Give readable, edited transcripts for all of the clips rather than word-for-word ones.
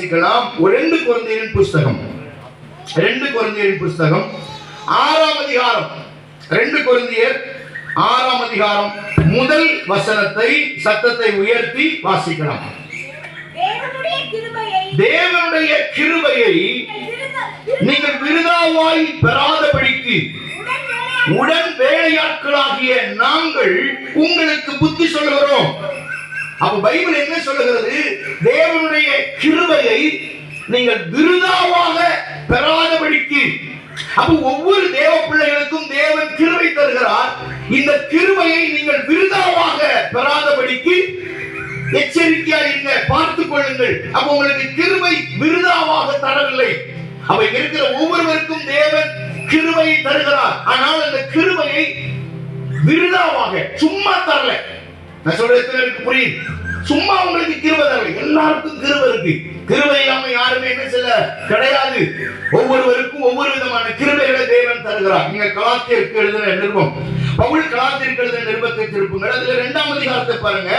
2 கொரிந்தியரின் புஸ்தகம் 6ஆம் அதிகாரம் 2 கொரிந்தியர் 6ஆம் அதிகாரம் முதல் வசனத்தை சத்தத்தை உயர்த்தி வாசிக்கலாம். தேவனுடைய கிருபையை நீங்கள் விருதாவாய் பெறாதபடிக்கு உடன் வேலையாட்களாகிய நாங்கள் உங்களுக்கு புத்தி சொல்லுகிறோம். அப்ப பைபிள் என்ன சொல்லுகிறது? தேவனுடைய கிருபையை நீங்கள் விருதாவாக பெறாதபடிக்கு. அப்ப ஒவ்வொரு தேவ பிள்ளைகளுக்கும் தேவன் கிருபை தருகிறார். இந்த கிருபையை நீங்கள் விருதாவாக பெறாதபடிக்கு எச்சரிக்கையாக இருங்க, பார்த்துக் கொள்ளுங்கள். அப்ப உங்களுக்கு கிருபை விருதாவாக தரவில்லை. அப்ப இருக்கிற ஒவ்வொருவருக்கும் தேவன் கிருபையை தருகிறார். ஆனால் அந்த கிருபையை விருதாவாக சும்மா தரல. நான் சொல்றது புரியுது? சும்மா உங்களுக்கு கிருபை தரல. எல்லாருக்கும் கிருபை இருக்கு. கிருபை இல்லாம யாருமே என்ன செய்ய கிடையாது. ஒவ்வொருவருக்கும் ஒவ்வொரு விதமான கிருபைகளை தேவன் தருகிறார். நீங்க கலாத்தியருக்கு எழுதின நிருபம், பவுல் கலாத்தியருக்கு எழுதின நிருபத்தை திருப்புங்கள். அதுல 2ஆம் அதிகாரத்தை பாருங்க.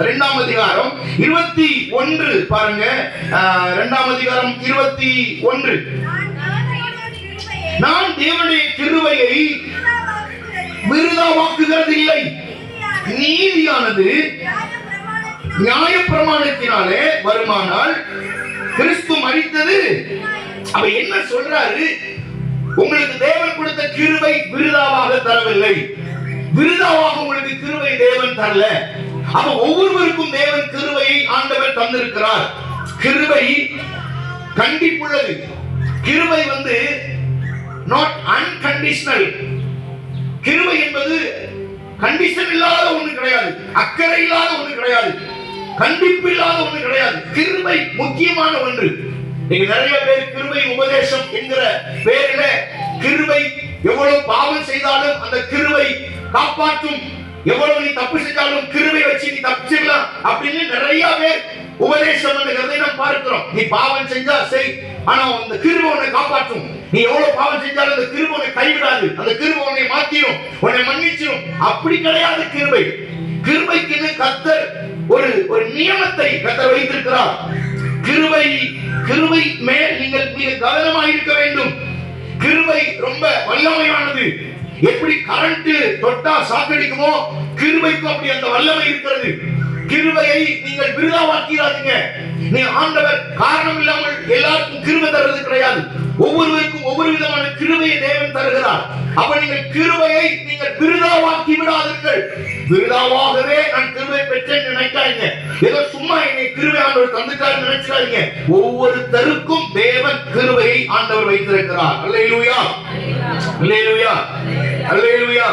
2ஆம் அதிகாரம் 21 பாருங்க. 2ஆம் அதிகாரம் 21. நான் தேவனுடைய கிருபையை விருதாவாக்குகிறது இல்லை. நீதியானது நியாய பிரமாணத்தினாலே வருமானால் கிறிஸ்து மரித்தது. அப்ப என்ன சொல்றாரு? உங்களுக்கு தேவன் கொடுத்த கிருபை விருதாவாக தரவில்லை. விருதாவாக உங்களுக்கு கிருபை தேவன் தரல. அப்ப ஒவ்வொருவருக்கும் தேவன் கிருபையை ஆண்டவர் தந்திருக்கிறார். கிருபை கண்டிப்புள்ளது. கிருபை not unconditional. கிருபை என்பது கண்டிஷன் இல்லாத ஒண்ணு கிடையாது, அக்கறை இல்லாத ஒண்ணு கிடையாது, கண்டிப்பு இல்லாத ஒண்ணு கிடையாது. கிருபை முக்கியமான ஒன்று. நீங்க நிறைய பேர் கிருபை உபதேசம் என்கிற பேரில கிருபை எவ்வளவு பாவம் செய்தாலும் அந்த கிருபை காப்பாற்றும், எவ்வளவு நீ தப்பு செஞ்சாலும் கிருபை வச்சு நீ தப்பிச்சிடலாம் அப்படின்னு நிறைய பேர் உபதேசம் பண்ணுகிறதை நாம் பார்க்கிறோம். நீ பாவம் செஞ்சா செய், ஆனா அந்த கிருபை உன்னை காப்பாற்றும். நீ எவ்வளவு பாவம் செஞ்சாலும் அந்த கிருபை உன்னை கைவிடாது, அந்த கிருபை உன்னை மாத்திரும், உன்னை மன்னிச்சிரும். அப்படி கிடையாது கிருபை. கிருபைக்கு கர்த்தர் ஒரு நியமத்தை கர்த்தர் வைத்திருக்கிறார். கிருபை மேல் நீங்கள் மிக கவனமாக இருக்க வேண்டும். கிருபை ரொம்ப வல்லமையானது. எப்படி கரண்ட் தொட்டா சாக்கடிக்குமோ கிருபைக்கும் அப்படி அந்த வல்லமை இருக்கிறது. கிருபையை நீங்கள் விருதாவாக்கிறாதீங்க. நீ ஆண்டவர் காரணம் இல்லாமல் எல்லாருக்கும் கிருபை தருவது கிடையாது. ஒவ்வொருவருக்கும் ஒவ்வொரு விதமான கிருபையை தேவன் தருகிறார். அப்ப நீங்கள் கிருபையை நீங்கள் விருதாவாக்கி விடாதீர்கள். விருதாவாகவே நான் கிருபை பெற்றேன் நினைக்காதீங்க. ஏதோ சும்மா என்னை கிருபை ஆண்டவர் தந்துட்டார் நினைச்சாதீங்க. ஒவ்வொருத்தருக்கும் தேவன் கிருபையை ஆண்டவர் வைத்திருக்கிறார். அல்லேலூயா, அல்லேலூயா, அல்லேலூயா.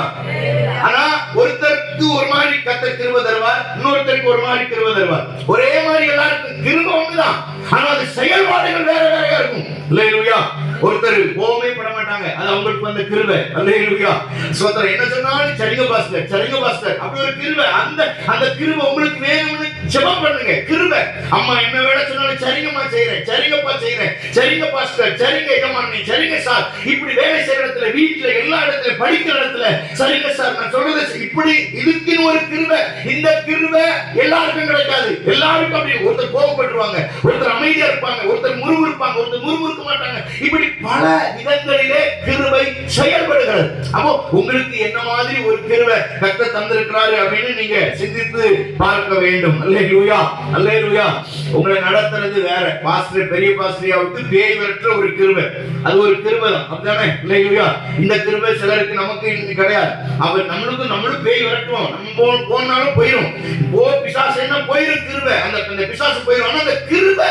ஆனா ஒருத்தருக்கு ஒரு மாதிரி கர்த்தர் கிருபை தருவார், இன்னொருத்தருக்கு ஒரு மாதிரி கிருபை தருவார். ஒரே மாதிரி எல்லாருக்கும் கிருபை ஒண்ணுதான், ஆனா அது செயல்பாடுகள் வேற வேறையா இருக்கும். அல்லேலூயா. ஒருத்தர் கோபமே பட மாட்டாங்க, அது அவங்களுக்கு வந்த கிருபை. அல்லேலூயா. சோதரர் என்ன சொன்னாலும் சரிங்க பாஸ்டர், சரிங்க பாஸ்டர், அப்படி ஒரு கிருபை. அந்த கிருபை உங்களுக்கு வேணும்னு ஜெபம் பண்ணுங்க. கிருபை. அம்மா என்ன வேலை சொன்னாலும் சரிங்கம்மா செய்றேன், சரிங்கப்பா செய்றேன், சரிங்க பாஸ்டர், சரிங்க எஜமானி, சரிங்க சார். இப்படி வேலை செய்யற இடத்துல, வீட்டுல, எல்லா இடத்துல, படிக்கிற இடத்துல சரிங்க சார் நான் சொல்றது இப்படி. இதுக்குன்னு ஒரு கிருபை. இந்த கிருபை எல்லாருக்கும் கிடைக்காது. எல்லாருக்கும் அப்படி ஒருத்தர் கோபப்பட்டுருவாங்க, ஒருத்தர் அமைதியா இருப்பாங்க, ஒருத்தர் முறுமுறுப்பாங்க, ஒருத்தர் முறுமுறுக்க மாட்டாங்க. இப்படி பல விதங்களிலே கிருபை செயல்படுகிறது. அப்போ உங்களுக்கு என்ன மாதிரி ஒரு கிருபை கர்த்தர் தந்திருக்கிறாரு அப்படின்னு நீங்க சிந்தித்து பார்க்க வேண்டும். அல்லேலூயா, அல்லேலூயா. உங்களை நடத்துறது வேற. பாஸ்டர், பெரிய பாஸ்டரியாவுக்கு பேய் விரட்டுற ஒரு கிருபை, அது ஒரு கிருபை தான். அப்படிதானே? அல்லேலூயா. இந்த கிருபை சிலருக்கு நமக்கு கிடையாது. அவர் நம்மளும் பேய் விரட்டுவோம், நம்ம போனாலும் போயிடும். பிசாசு என்ன போயிடும் கிருபை, அந்த பிசாசு போயிடும். ஆனா அந்த கிருபை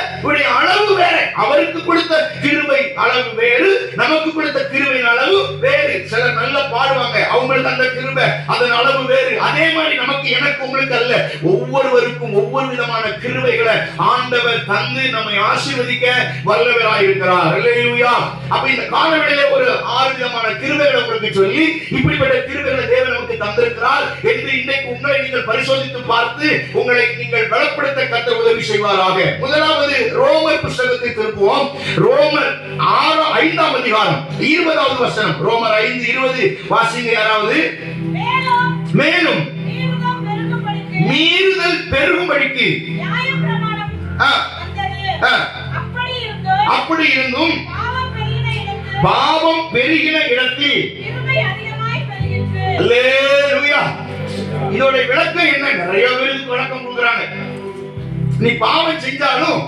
அளவு வேற. அவருக்கு கொடுத்த கிருபை அளவு வேறு, நமக்கு கொடுத்த கிருபையின் அளவு வேறு. சிலர் நல்லா பாடுவாங்க, அவங்களுக்கு அந்த கிருபை அதன் அளவு வேறு. அதே மாதிரி நமக்கு, எனக்கு, உங்களுக்கு அல்ல. ஒவ்வொருவருக்கும் ஒவ்வொரு விதமான கிருபைகளை ஆண்டவர் தந்து நம்மை ஆசீர்வதிக்க வல்லவராய் இருக்கிறார். அல்லேலூயா. அப்ப இந்த காலவெளியிலே ஒரு 6 விதமான கிருபைகளை உங்களுக்கு சொல்லி, இப்படிப்பட்ட கிருபைகளை தேவன் நமக்கு தந்திருக்கிறார் என்று இன்றைக்கு உங்களை நீங்கள் பரிசோதித்து பார்த்து உங்களை நீங்கள் பலப்படுத்த கர்த்தர் உதவி செய்வாராக. முதலாவது ரோமர் புத்தகத்தை திருப்புவோம். ரோமர் 5ஆம் அதிகாரம் 20வது வசனம். ரோமர் 5:20 வாசிங்க யாராவது. மேலும் மீறுதல் பெருகும்படிக்கு அப்படி இருந்தும் பாவம் பெருகின இடத்தில் அல்லேலூயா. இதோட விளக்கம் என்ன? நிறைய பேருக்கு விளக்கம் கொடுக்குறாங்க. நீ பாவம் செஞ்சாலும்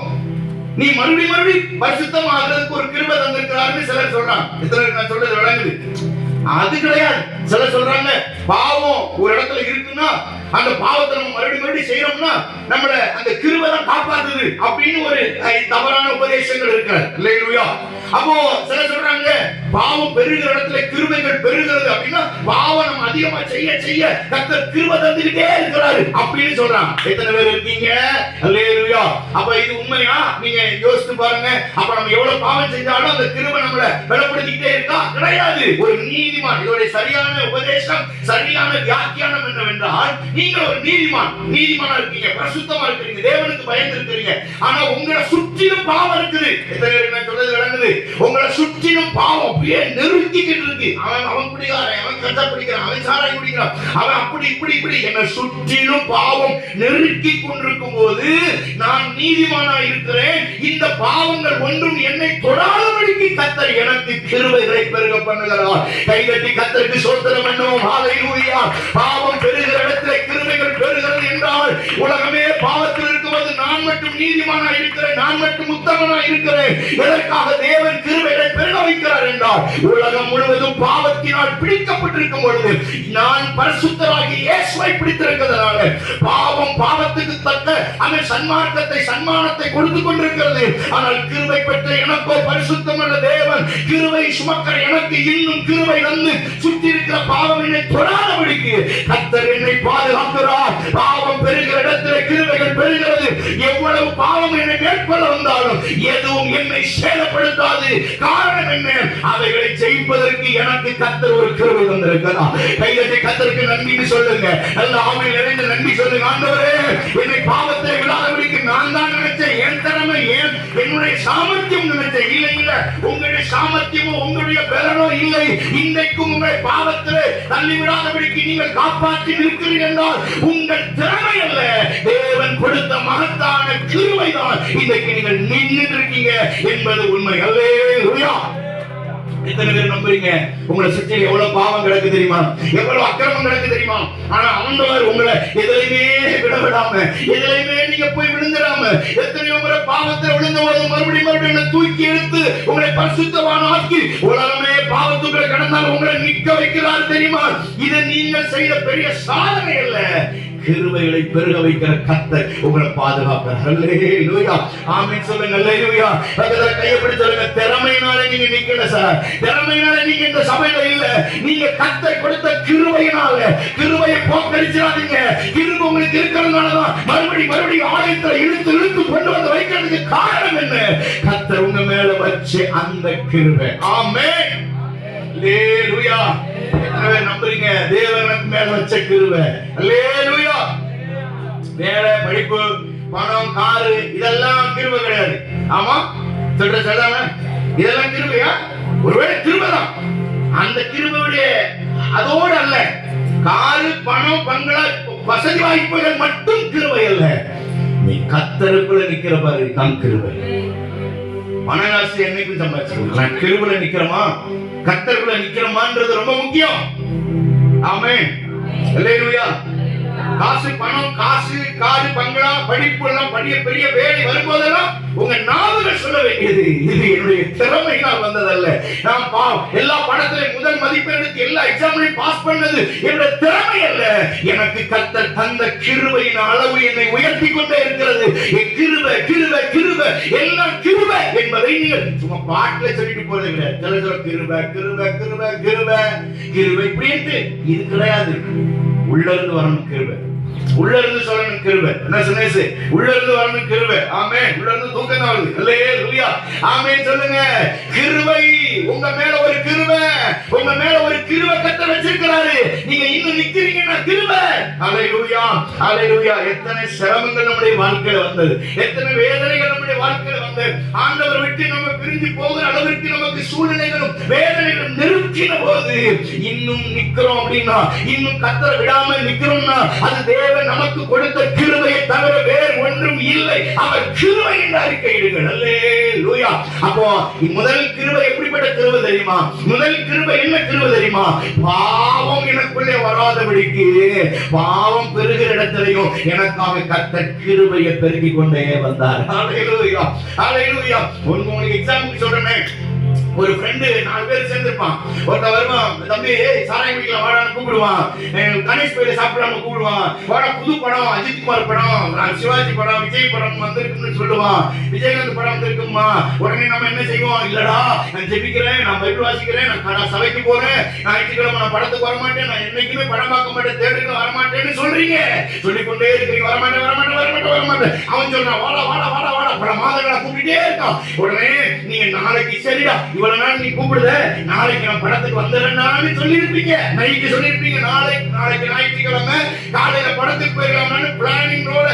நீ மறுபடியும் பரிசுத்தம் ஆகிறதுக்கு ஒரு கிருபை தந்திருக்கிறாருன்னு சிலர் சொல்றாங்க. எத்தனை நான் சொல்றது விளங்குது? அது கிடையாது. சிலர் சொல்றாங்க பாவம் ஒரு இடத்துல இருக்குன்னா அந்த பாவத்தை நம்ம மறுபடியும் செய்யறோம்னா நம்மள அந்த கிருபை தான் காப்பாத்துது அப்படின்னு ஒரு தவறான உபதேசங்கள் இருக்கிறது. அல்லேலூயா. அப்போ சிலர் சொல்றாங்க பாவம் பெருகிற இடத்துல கிருபைகள் பெருகிறது அப்படின்னா பாவம் நம்ம அதிகமா செய்ய செய்ய கர்த்தர் கிருபை தந்துகிட்டே இருக்கிறாரு அப்படின்னு சொல்றாங்க. எத்தனை பேர் இருக்கீங்க? அல்லேலூயா. அப்ப இது உண்மையா? நீங்க யோசித்து பாருங்க. அப்ப நம்ம எவ்வளவு பாவம் செஞ்சாலும் அந்த கிருபை நம்மள பலப்படுத்திக்கிட்டே இருக்கா? கிடையாது. ஒரு நீதிமான், இதோட சரியான உபதேசம், சரியான வியாக்கியானம் என்னவென்றால், நீங்கள் ஒரு நீதிமானா இருக்கீங்க, பரிசுத்தமா இருக்கீங்க, தேவனுக்கு பயந்து இருக்கீங்க. ஆனா உங்களை சுற்றிலும் பாவம் இருக்குது. எத்தனை பேர் நான் சொல்றது விளங்குது? உங்களை சுற்றிலும் பாவம் அப்படியே நெருங்கிக்கிட்டு இருக்கு. அவன் குடிகாரன், அவன் கஞ்சா குடிக்கிறான், அவன் சாராயம் குடிக்கிறான், அவன் அப்படி இப்படி என்னை சுற்றிலும் பாவம் நெருக்கி கொண்டிருக்கும் போது நான் நீதிமானா இருக்கிறேன். இந்த பாவங்கள் ஒன்றும் என்னை தொடாதபடிக்கு கர்த்தர் எனக்கு கிருபைகளை பெருக பண்ணுகிறார். கைதட்டி கர்த்தருக்கு ஸ்தோத்திரம் பண்ணுவோம். ஹல்லேலூயா. பாவம் பெருகிற இடத்துல கிருபைகள் பெருகிறது என்றால் உலகமே பாவத்தில் இருக்கும்போது நான் மட்டும் நீதிமானா இருக்கிறேன், நான் மட்டும் உத்தமனா இருக்கிறேன். எதற்காக தேவன் கிருபைகளை பெருக வைக்கிறார் என்றால் உலகம் முழுவதும் பாவத்தினால் பிடிக்கப்பட்டிருக்கும் பொழுது நான் பரிசுத்தராகி இயேசுவை பிடித்திருக்கிறதுனால பாவத்துக்கு தக்க அந்த சன்மானத்தை கொடுத்து கொண்டிருக்கிறது. ஆனால் கிருபை பெற்ற எனக்கோ பரிசுத்தம் உள்ள தேவன் கிருபை சுமக்கிற எனக்கு இன்னும் கிருபை வந்து சுற்றி இருக்கிற பாவம் என்னை தொடாதபடிக்கு கர்த்தர் என்னை பாதுகாக்கிறார். பாவம் பெருகிற இடத்துல கிருபைகள் பெறுகிறது. எவ்வளவு பாவம் என்னை மேற்கொள்ள வந்தாலும் எதுவும் என்னை சேதப்படுத்தாது. காரணம் என்ன? அவைகளை ஜெயிப்பதற்கு எனக்கு கர்த்தர் ஒரு கிருபை தந்திருக்கிறார். கைதட்டி கர்த்தருக்கு நன்றி சொல்லுங்க. நல்ல ஆவியில் நிறைந்து நன்றி சொல்லுங்க. ஆண்டவரே, என்னை பாவத்தை விடாதபடிக்கு நான் தான் நினைச்சேன், என் திறமை, என்னுடைய சாமர்த்தியம் நினைச்சேன். இல்ல, உங்களுடைய சாமர்த்தியமோ உங்களுடைய பலனோ இல்லை. இன்றைக்கும் உங்களை பாவத்திலே தள்ளி விடாதபடிக்கு நீங்கள் காப்பாற்றி இருக்கிறீர்கள் என்றால் உங்கள் திறமை அல்ல, தேவன் கொடுத்த மகத்தான கிருபை தான் இன்றைக்கு நீங்கள் நின்று இருக்கீங்க என்பது உண்மை. அல்லேலூயா. எத்தனை பேர் நம்புறீங்க? உங்களை சுற்றி எவ்வளவு பாவம் கிடக்கு தெரியுமா? எவ்வளவு அக்கிரமம் கிடக்கு தெரியுமா? ஆனா ஆண்டவர் உங்களை எதிலையுமே விடாம, எதிலையுமே நீங்க போய் விழுந்துடாம, எத்தனையோ முறை பாவத்தில் விழுந்த போது மறுபடியும் தூக்கி எடுத்து உங்களை பரிசுத்தவான் ஆக்கி உலகமே பாவத்துக்குள்ள கடந்தால் உங்களை நிற்க வைக்கிறார் தெரியுமா? இது நீங்கள் செய்த பெரிய சாதனை அல்ல, கிருபைகளை பெருக வைக்கிற கர்த்தர் உங்களை பாதுகாக்கிறார். அல்லேலூயா. ஆமென் சொல்லுங்க. அல்லேலூயா. பக்கத்துல கையை பிடிச்சு சொல்லுங்க. திறமையினால நீங்க நிக்கல சார், திறமையினால நீங்க இந்த சபையில இல்ல, நீங்க கர்த்தர் கொடுத்த கிருபையினால. கிருபையை போக்கடிச்சிடாதீங்க. கிருபை உங்களுக்கு இருக்கிறதுனாலதான் மறுபடியும் ஆலயத்துல இழுத்து கொண்டு வந்து வைக்கிறதுக்கு காரணம் என்ன? கர்த்தர் உங்க மேல வச்சு அந்த கிருபை. ஆமென். அல்லேலூயா. நம்புறீங்க? தேவனுக்கு மேல வச்ச கிருபை. அல்லேலூயா. வேலை, படிப்பு, பணம், காரு இதெல்லாம் கிருபை கிடையாது. ஆமா, சொல்லாம இதெல்லாம் கிருபையா? ஒருவேளை கிருபை தான். அந்த கிருபையுடைய அதோடு அல்ல. காரு, பணம், பங்களா, வசதி வாய்ப்புகள் மட்டும் கிருபை அல்ல. நீ கர்த்தருக்குள்ள நிக்கிற பாரு தான் கிருபை. பணகாசு என்னைக்கும் சம்பாதிச்சிருக்கோம், கிருபையில நிக்கிறோமா, கர்த்தருக்குள்ள நிக்கிறோமான்றது ரொம்ப முக்கியம். ஆமென். அல்லேலூயா. காசு, பணம், காசு, காரு, பங்களா, படிப்பு எல்லாம் பெரிய வேலை வரும்போதெல்லாம் உங்க நாவுகள் சொல்ல வேண்டியது இது என்னுடைய திறமையினால் வந்ததல்ல. நான் எல்லா படத்திலையும் முதல் மதிப்பெண் எடுத்து எல்லா எக்ஸாம்லையும் பாஸ் பண்ணது என்னுடைய திறமை அல்ல, எனக்கு கர்த்தர் தந்த கிருபையின் அளவு என்னை உயர்த்தி கொண்டே இருக்கிறது. கிருபை கிருபை கிருபை எல்லாம் கிருபை என்பதை நீங்கள் சும்மா பாட்டுல சொல்லிட்டு போறது கிடையாது. கிருபை கிருபை கிருபை கிருபை கிருபை இப்படி இது கிடையாது. உள்ள இருந்து வரணும் கிருபை, உள்ள இருந்து சொல்லணும் கிருபை. என்ன சொன்னேன்? உள்ள இருந்து வரணும் கிருபை. ஆமென். உள்ள இருந்து தூக்கம் தான் வருது. அல்லேலூயா. ஆமென் சொல்லுங்க. கிருபை உங்க மேல ஒரு கிருபை, உங்க மேல ஒரு கிருபை கர்த்தர் வச்சிருக்கிறாரு. நீங்க இன்னும் நிக்கிறீங்கன்னா கிருபை. அல்லேலூயா. அல்லேலூயா. எத்தனை சிரமங்கள் நம்முடைய வாழ்க்கையில வந்தது, எத்தனை வேதனைகள் நம்முடைய வாழ்க்கையில வந்தது. ஆண்டவர் விட்டு நம்ம பிரிஞ்சு போகிற அளவிற்கு நமக்கு சூழ்நிலைகளும் வேதனைகளும் நெருக்கின போது இன்னும் நிக்கிறோம் அப்படின்னா, இன்னும் கர்த்தரை விடாம நிக்கிறோம்னா அது தேவன் நமக்கு கொடுத்த கிருபையை தவிர வேறு ஒன்றும் இல்லை. அவர் கிருபை என்று அறிக்கையிடுங்கள். அல்லேலூயா. அப்போ முதல் கிருபை எப்படிப்பட்ட கிருபை தெரியுமா? முதல் கிருபை என்ன கிருபை தெரியுமா? பாவம் எனக்குள்ளே வராதபடிக்கு பாவம் பெருகிற இடத்திலையும் எனக்காக கர்த்தர் கிருபையை பெருகி கொண்டே வந்தார். ஹல்லேலூயா, ஹல்லேலூயா. உங்களுக்கு எக்ஸாம்பிள் சொல்றேன். ஒரு ஃப்ரெண்டு 4 பேர் சேர்ந்திருப்பான். ஒருத்த வருவான், தம்பி சாராயம் குடிக்கலாம் வாடான்னு கூப்பிடுவான். கணேஷ் கோயில சாப்பிடலாம்னு கூப்பிடுவான். வாடா புது படம், அஜித் குமார் படம், சிவாஜி படம், விஜய் படம் வந்திருக்குன்னு சொல்லுவான். விஜயகாந்த் படம் வந்திருக்குமா? உடனே நம்ம என்ன செய்வோம்? இல்லடா நான் ஜெபிக்கிறேன், நான் பைபிள் வாசிக்கிறேன், நான் சபைக்கு போறேன், ஞாயிற்றுக்கிழமை நான் படத்துக்கு வரமாட்டேன், நான் என்னைக்குமே படம் பார்க்க மாட்டேன், தேட்டருக்கு வரமாட்டேன்னு சொல்றீங்க. சொல்லிக்கொண்டே இருக்கிறீங்க, வரமாட்டேன் வரமாட்டேன் வரமாட்டேன் வரமாட்டேன். அவன் சொல்றான் வாடா வாடா வாடா வாடா, பல மாதங்களா கூப்பிட்டே இருக்கான். உடனே நீங்க நாளைக்கு சரிடா இவ்வளவு நாள் நீ கூப்பிடுத, நாளைக்கு நான் படத்துக்கு வந்துடுறேன்னு சொல்லியிருப்பீங்க, நைட்டு சொல்லியிருப்பீங்க. நாளைக்கு ஞாயிற்றுக்கிழமை காலையில படத்துக்கு போயிடலாம்னு பிளானிங்கோட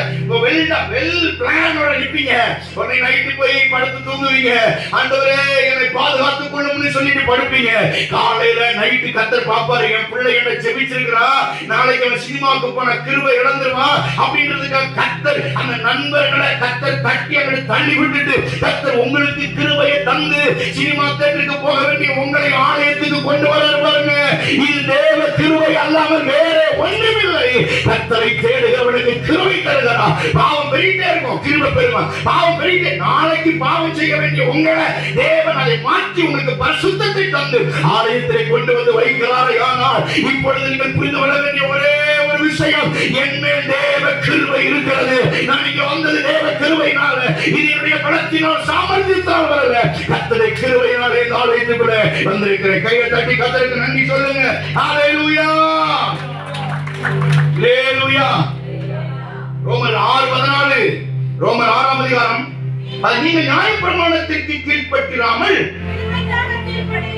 வெல் பிளானோட நிப்பீங்க. உடனே நைட்டு போய் படுத்து தூங்குவீங்க. ஆண்டவரே என்னை பாதுகாத்துக் கொள்ளும்னு சொல்லிட்டு படுப்பீங்க. காலையில நைட்டு கர்த்தர் பாப்பாரு, என் பிள்ளை என்ன ஜெபிச்சிருக்கிறா, நாளைக்கு அவன் சினிமாவுக்கு போன கிருபை இழந்துருவான் அப்படின்றதுக்காக கர்த்தர் அந்த நண்பர்களை கர்த்தர் தட்டி அங்கே தள்ளி விட்டுட்டு கர்த்தர் உங்களுக்கு கிருபையை தந்து சினிமா தேட்டருக்கு போக வேண்டிய உங்களை ஆலயத்துக்கு கொண்டு வர பாருங்க. இது தேவ கிருபை அல்லாமல் வேற ஒன்றுமில்லை. கர்த்தரை தேடுகிறவனுக்கு கிருபை தருகிறார். பாவம் பெருகிட்டே இருக்கும், கிருபை பெறுவான். பாவம் பெருகிட்டே, நாளைக்கு பாவம் செய்ய வேண்டிய உங்களை தேவன் அதை மாற்றி உங்களுக்கு பரிசுத்தத்தை தந்து ஆலயத்திலே கொண்டு வந்து வைக்கிறார். ஆனால் இப்பொழுது நீங்கள் புரிந்து கொள்ள வேண்டிய ஒரே ஒரு விஷயம், என் மேல் தேவ கிருபை இருக்கிறது. நான் இங்க வந்தது தேவ கிருபையினால, இது என்னுடைய பலத்தினால் சாமர்த்தியத்தால் வரல, கர்த்தருடைய கிருபையினாலே இந்த ஆலயத்துக்குள்ள வந்திருக்கிறேன். கையை தட்டி கர்த்தருக்கு நன்றி சொல்லுங்க. ஹல்லேலூயா, ஹல்லேலூயா. ரோமர் 6:14, ரோமர் 6ஆம் அதிகாரம். அது நீங்கள் நியாயப்பிரமாணத்திற்கு கீழ்ப்பட்டிராமல்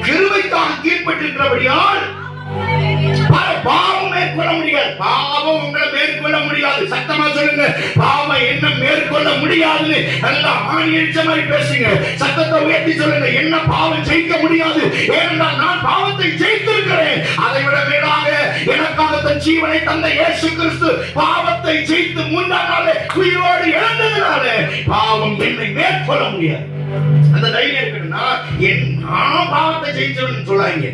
கிருபைக்காக கீழ்ப்பட்டிருக்கிறபடியால் பாவம் மேற்கொள்ள முடியாது. பாவம் உங்களை மேற்கொள்ள முடியாது. சத்தமா சொல்லுங்க, பாவம் என்ன மேற்கொள்ள முடியாதுன்னு நல்லா ஆணி அடிச்ச மாதிரி பேசுங்க. சத்தத்தை உயர்த்தி சொல்லுங்க, என்ன பாவம் ஜெயிக்க முடியாது. ஏனென்றால் நான் பாவத்தை ஜெயித்திருக்கிறேன். அதை விட மேலாக எனக்காக தன் ஜீவனை தந்த இயேசு கிறிஸ்து பாவத்தை ஜெயித்து 3ஆம் நாளே உயிரோடு எழுந்ததினால பாவம் என்னை மேற்கொள்ள முடியாது. அந்த தைரியம் இருக்குன்னா நான் பாவத்தை ஜெயிச்சவன்னு சொல்லாங்க.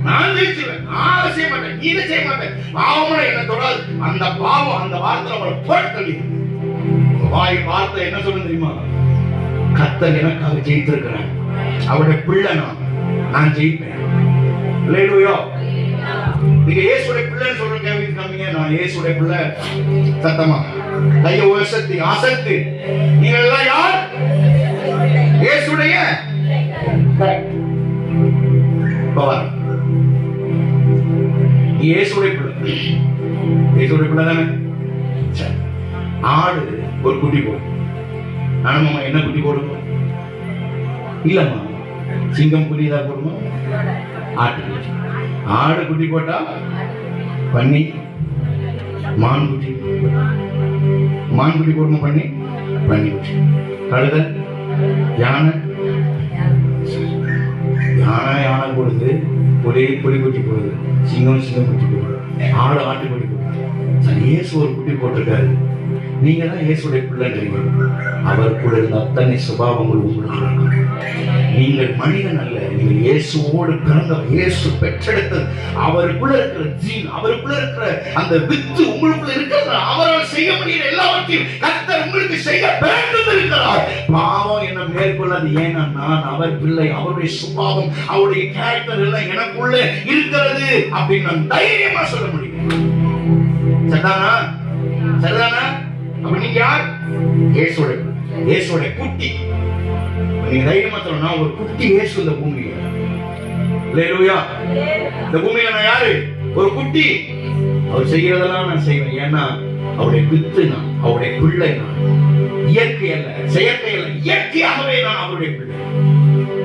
நான் ஜெயிச்சுவேன், நான் செய்ய மாட்டேன், நீ செய்ய மாட்டேன், பாவம் என்ன தொடாது. அந்த பாவம் அந்த வார்த்தை அவளை போட்டு வாய் வார்த்தை என்ன சொல்ல தெரியுமா? கர்த்தர் எனக்காக ஜெயித்திருக்கிறான், அவருடைய பிள்ளை நான் ஜெயிப்பேன். ஹல்லேலூயா. நீங்க இயேசுடைய பிள்ளைன்னு சொல்ற கேள்விக்காமீங்க, நான் இயேசுடைய பிள்ளை. சத்தமா கையை உயர்த்தி ஆசக்தி, நீங்க எல்லாம் யார்? இயேசுடைய பவர். இயேசுடைய பிள்ளை, இயேசுடைய பிள்ளை தானே. ஆடு ஒரு குட்டி போடும். நானும் என்ன குட்டி போடும்? இல்லம்மா, சிங்கம் குட்டி தான் போடுமா? ஆட்டு. ஆடு குட்டி போட்டா பண்ணி மான் குட்டி, மான் குட்டி போடுமா? பண்ணி பண்ணி குட்டி. கழுத, யானை, யானை யானை போடுது, புலி புலி குட்டி போடுது, சிங்கம் சிங்கம் குட்டி போடுது, ஆடு ஆட்டு குட்டி போடுது. இயேசு ஒரு குட்டி போட்டிருக்காரு. நீங்க தான் இயேசுடைய பிள்ளைன்றீங்க. அவர் கூட இருந்த அத்தனை சுபாவங்கள் உங்களுக்கு. நீங்கள் மனிதன் அல்ல, நீங்கள் இயேசுவோடு பிறந்தவர். இயேசு பெற்றெடுத்தது. அவருக்குள்ள இருக்கிற ஜீன், அவருக்குள்ள இருக்கிற அந்த வித்து உங்களுக்குள்ள இருக்கிறது. அவரால் செய்ய முடிகிற எல்லாவற்றையும் கர்த்தர் உங்களுக்கு செய்ய வேண்டும் இருக்கிறார். பாவம் என்ன மேற்கொள்ளாது. ஏன்னா நான் அவர் பிள்ளை, அவருடைய சுபாவம், அவருடைய கேரக்டர் எல்லாம் எனக்குள்ள இருக்கிறது அப்படின்னு நான் தைரியமா சொல்ல முடியும். சரிதானா? சரிதானா? அப்ப நீங்க யார்? இயேசுடைய இயேசுடைய குட்டி. நீங்க தைரியமா சொல்லணும், ஒரு குட்டி இயேசு இந்த பூமியில. ஹல்லேலூயா. இந்த பூமியில நான் யாரு? ஒரு குட்டி. அவர் செய்யறதெல்லாம் நான் செய்வேன். ஏன்னா அவருடைய வித்து நான், அவருடைய பிள்ளை நான். இயற்கை அல்ல, செயற்கை அல்ல, இயற்கையாகவே நான் அவருடைய பிள்ளை.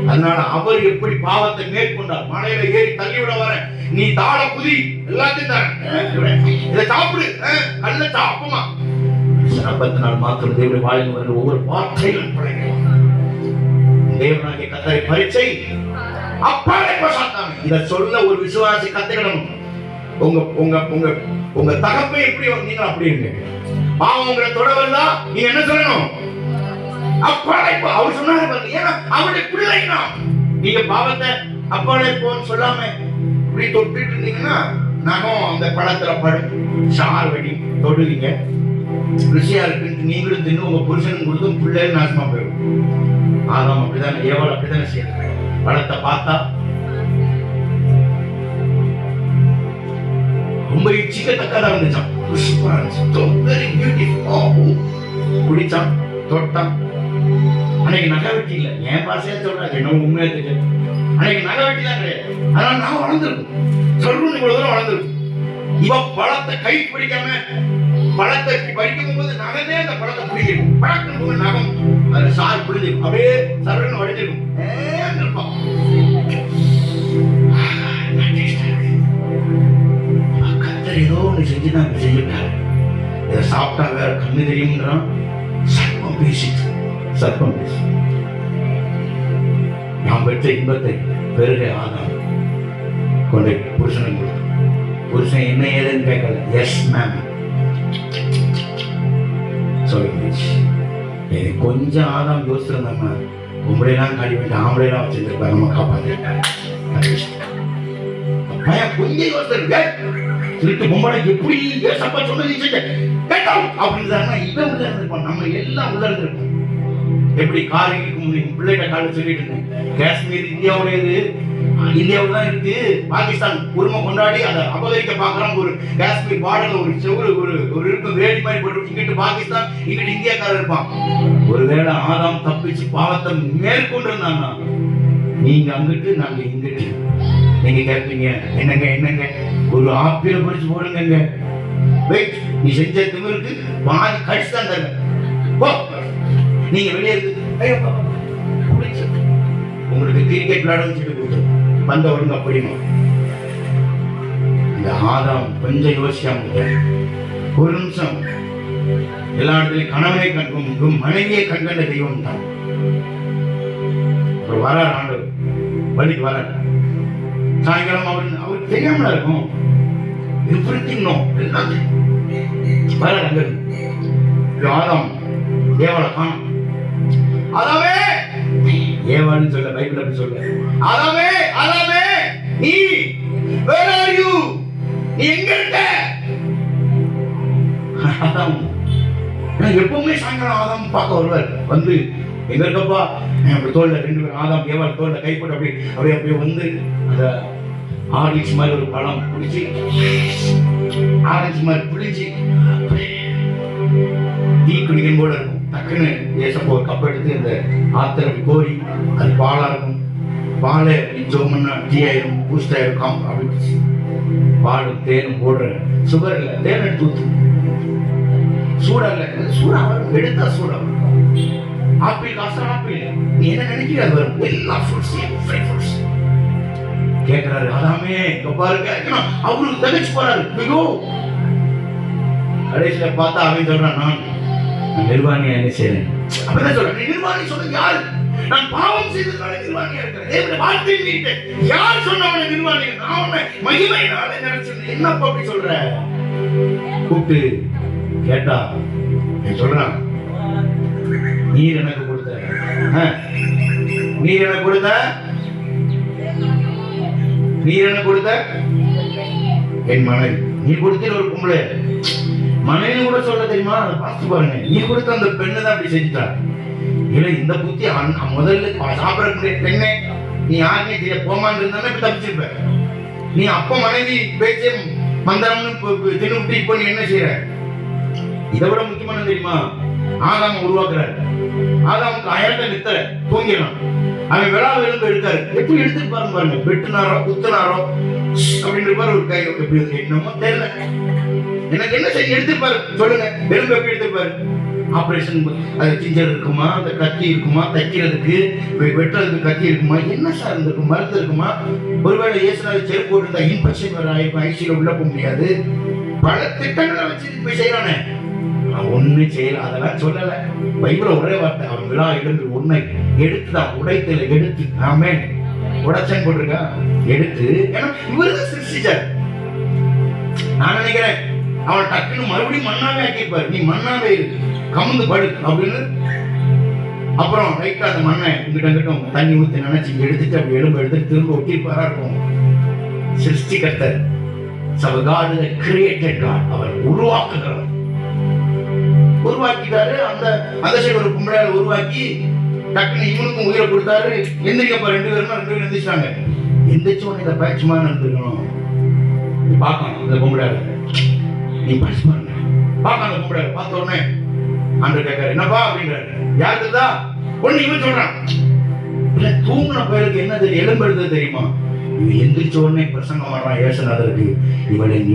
அதனால அவர் எப்படி பாவத்தை மேற்கொண்டார். மலையில ஏறி தள்ளிவிட வர, நீ தாழ குதி, எல்லாத்தையும் தரேன், இதை சாப்பிடு, நல்ல சாப்பிடுமா. 40 நாள் மாத்திரம் தேவனுடைய வாயில் வர ஒவ்வொரு வார்த்தையிலும் படைக்கலாம். தேவனாகிய கர்த்தரை பரீட்சை அப்பாலே போசாத்தாங்க. இத சொல்ல ஒரு விசுவாசி கத்துக்கணும். உங்க உங்க உங்க உங்க தகப்பை எப்படி நீங்க அப்படி இருங்க. பாவம் உங்களை தொடவல்லா நீங்க என்ன சொல்லணும்? அப்பாலை போ அவர் சொன்னாரு பாருங்க. ஏன்னா அவருடைய பிள்ளைனா நீங்க பாவத்தை அப்பாலை போன்னு சொல்லாம இப்படி தொட்டுட்டு இருந்தீங்கன்னா நகம் அந்த பழத்துல படும், சார் வெடி தொடுவீங்க, ருசியா இருக்குன்னு நீங்களும் தின்னு உங்க புருஷனும் கொடுத்தும் பிள்ளைகள் நாசமா போயிடும். ஆதாம் அப்படிதான், ஏவாள் அப்படித்தானே செய்யறாங்க. பழத்தை பார்த்தா ரொம்ப இச்சிக்கத்தக்கதா இருந்துச்சான், சூப்பரா இருந்துச்சு, வெரி பியூட்டிஃபுல். குடிச்சான், தொட்டான். அன்னைக்கு நகை வெட்டி இல்ல, என் பாசையா சொல்றாங்க, என்ன உண்மையா தெரியாது. அன்னைக்கு நகை வெட்டி தான் கிடையாது. அதனால நான் வளர்ந்துருக்கும், சொல்லுன்னு இவ்வளவு தூரம் வளர்ந்துருக்கும். இவ பழத்தை கை பிடிக்காம பழத்தை பறிக்கும் போது நகமே அந்த பழத்தை பிடிக்கும், பழக்கும் போது நகம் அதுல சார் பிடிச்சிருக்கும், அப்படியே சரன்னு வடிஞ்சிருக்கும். கத்தர் ஏதோ ஒண்ணு செஞ்சு நான் செய்யறாரு. இதை சாப்பிட்டா வேற கண்ணு தெரியும்ன்றான். சர்ப்பம் பேசிட்டு, சர்ப்பம் பேசி நாம் பெற்ற இன்பத்தை பெருக ஆதாம் கொண்டு புருஷனை கொடுத்து, புருஷன் என்ன ஏதுன்னு கேட்கல, எஸ் மேம் சொல்லிச்சு. கொஞ்சம் ஆதாம் யோசிச்சிருந்தாங்க, பொம்பளைலாம் காடி வேண்டிய ஆம்பளைலாம் வச்சிருந்திருப்பாங்க, நம்ம காப்பாத்திருக்காங்க. கொஞ்சம் யோசிச்சிருக்க திருட்டு பொம்பளை எப்படி சப்பா சொன்னது கேட்டோம் அப்படின்னு இவன் உள்ள இருந்திருப்பான், நம்ம எல்லாம் உள்ள இருந்திருப்போம். எப்படி காரிக்கு பிள்ளைகிட்ட கால சொல்லிட்டு இருந்தேன், காஷ்மீர் இந்தியாவுடையது, இந்தியாவுல தான் இருக்கு, பாகிஸ்தான் உரிமை கொண்டாடி அதை அபகரிக்க பாக்குறாங்க. ஒரு காஷ்மீர் பார்டர்ல ஒரு செவ்வறு ஒரு இருக்கும் வேடி மாதிரி போட்டு, இங்கிட்டு பாகிஸ்தான் இங்கிட்டு இந்தியாக்காரர் இருப்பான். ஒருவேளை ஆதாம் தப்பிச்சு பாவத்தை மேற்கொண்டு இருந்தாங்க, நீங்க அங்கிட்டு நாங்க இங்கிட்டு. நீங்க கேட்பீங்க, என்னங்க என்னங்க ஒரு ஆப்பிள பறிச்சு போடுங்க, வெயிட் நீ செஞ்ச திமிருக்கு பாதி கடிச்சு தான் தருங்க, நீங்க வெளியே இருக்கு. உங்களுக்கு கிரிக்கெட் விளையாடன்னு சொல்லி கொடுத்து பந்த ஒழுங்கு அப்படிமா. இந்த ஆதாம் கொஞ்சம் யோசிக்காம ஒரு நிமிஷம் எல்லா இடத்துலையும் கணவனை கண்டும் மனைவியை கண்கண்ட தெய்வம் தான். அப்புறம் வரார் ஆண்டவர், வழிக்கு வரார். சாயங்காலம் அவருக்கு தெரியாமல இருக்கும், எவ்ரிதிங் நோ, எல்லாம் வரார். அங்க ஆதாம் ஏவாளை காணும். ஆதாமே, ஏவாள்னு சொல்ல பைபிள் அப்படி சொல்ல, ஆதாமே ஆதாமே நீ where are you, நீ எங்க இருக்க? ஆதாம் எப்பவுமே சாயங்காலம் ஆதாம் பார்க்க வருவார். வந்து எங்க இருக்கப்பா, அப்படி தோல்ல ரெண்டு பேரும் ஆதாம் ஏவாள் தோல்ல கை போட்டு அப்படி அப்படியே அப்படியே வந்து அந்த ஆரஞ்சு மாதிரி ஒரு பழம் பிடிச்சி, ஆரஞ்சு மாதிரி பிடிச்சி டீ குடிக்கும் போல இருக்கும். டக்குன்னு ஏசப்போ ஒரு கப் எடுத்து அந்த ஆத்தர் அப்படி கோரி, அது பாலா இருக்கும், பாலை ஜோமன்னா டீ ஆயிரும், பூஸ்ட் ஆயிருக்கும். அப்படி பாலும் தேனும் போடுற, சுகர் இல்லை, தேன் எடுத்து ஊத்து, சூடா இல்லை, சூடா வரும், எடுத்தா சூடா வரும். ஆப்பிள் காசா ஆப்பிள், நீ என்ன நினைக்கிற அது வரும், எல்லா ஃப்ரூட்ஸையும் ஃப்ரை ஃப்ரூட்ஸ். கேட்கிறாரு, அதாமே இங்க பாருங்க, அவருக்கு தகச்சு போறாரு. ஐயோ, கடைசியில பார்த்தா அவன் சொல்றான், நான் நிர்வாணியா என்ன செய்யறேன். அப்பதான் சொல்றேன், நிர்வாணி சொல்றது யாரு? நான் பாவம் செய்ததுனால நிர்வாணியா இருக்கிறேன். வாழ்க்கை மீட்டு யார் சொன்னவன நிர்வாணி? நான் உன்னை மகிமையினால நினைச்சிருந்தேன். என்னப்பா அப்படி சொல்ற? கூப்பிட்டு கேட்டா சொல்றான், நீர் எனக்கு கொடுத்த, நீர் எனக்கு கொடுத்த, நீர் எனக்கு கொடுத்த என் மனைவி. நீ கொடுத்த ஒரு பொம்பளை மனைவி கூட சொல்ல தெரியுமா? அதை பார்த்து பாருங்க. நீ கொடுத்த அந்த பெண்ணு தான் அப்படி செஞ்சுட்டா. இல்ல இந்த புத்தி முதல்ல சாப்பிடக்கூடிய பெண்ணே நீ யாருமே தெரிய போமான்னு இருந்தா இப்ப தப்பிச்சிருப்ப. நீ அப்ப மனைவி பேச்சே மந்திரம்னு தின்னு இப்ப நீ என்ன செய்யற? இதை விட முக்கியமான தெரியுமா? ஆதாம உருவாக்குறாரு. ஆதாமுக்கு அயர்ந்த நித்தர தூங்கிடலாம். அவன் விழா எலும்பு எடுத்தாரு. எப்படி எடுத்துட்டு பாருங்க பாருங்க, வெட்டுனாரோ குத்துனாரோ அப்படின்னு இருப்பாரு. ஒரு கை எப்படி என்னமோ தெரியல, எனக்கு என்ன செய்ய எடுத்துப்பாரு சொல்லுங்க. எலும்பு எப்படி எடுத்துப்பாரு? ஆபரேஷன் அது சிஞ்சர் இருக்குமா, அந்த கத்தி இருக்குமா, தைக்கிறதுக்கு வெட்டுறதுக்கு கத்தி இருக்குமா, என்ன சார் இருந்திருக்கும், மருந்து இருக்குமா? ஒருவேளை இயேசுநாதர் செருப்பு போட்டு இன்ஃபெக்ஷன் வேற ஆயிருக்கும், ஐசியூல உள்ள போக முடியாது. பல திட்டங்களை வச்சு போய் செய்யறானே, ஒண்ணு செய்யல. அதெல்லாம் சொல்லல. பைபிள ஒரே வார்த்தை, அவன் விழா எழுந்து உன்னை எடுத்துதான், உடைத்தல எடுத்து, ஆமே உடைச்சன் போட்டிருக்கா, எடுத்து. ஏன்னா இவருதான் சிருஷ்டிச்சார். நான் நினைக்கிறேன் அவன் டக்குன்னு மறுபடியும் மண்ணாவே ஆக்கியிருப்பாரு. நீ மண்ணாவே இருக்கு, கமுந்து படு அப்படின்னு அப்புறம் ரைட்டா அந்த மண்ணை இங்கிட்டும் தண்ணி ஊற்றி நினைச்சு எடுத்துட்டு அப்படி எலும்பு எடுத்து திரும்ப ஒட்டிப்பாரா இருக்கும். சிருஷ்டிகர்த்தர் அவர் உருவாக்குகிறவர். உருவாக்கிட்டாரு. அந்த சைடு ஒரு கும்பலால உருவாக்கி டக்குனு இவனுக்கும் உயிரை கொடுத்தாரு. எந்திரிக்கப்ப 2 பேரும் எந்திரிச்சாங்க. எந்திரிச்சு உடனே இந்த பயிற்சிமா நடந்துக்கணும். நீ பார்க்கணும் இந்த கும்பலால, நீ பயிற்சி பாருங்க பார்க்க. அந்த கும்பலால பார்த்த உடனே ஆண்டவர் கேட்காரு, என்னப்பா அப்படின்றாரு. யாருக்குதா ஒண்ணு இவன் சொல்றான், இல்ல தூங்கின பேருக்கு என்ன தெரியும், எலும்பு எடுத்தது தெரியுமா? இவன் எந்திரிச்ச உடனே பிரசங்கம் வர்றான் ஏசுநாதருக்கு, இவள் என்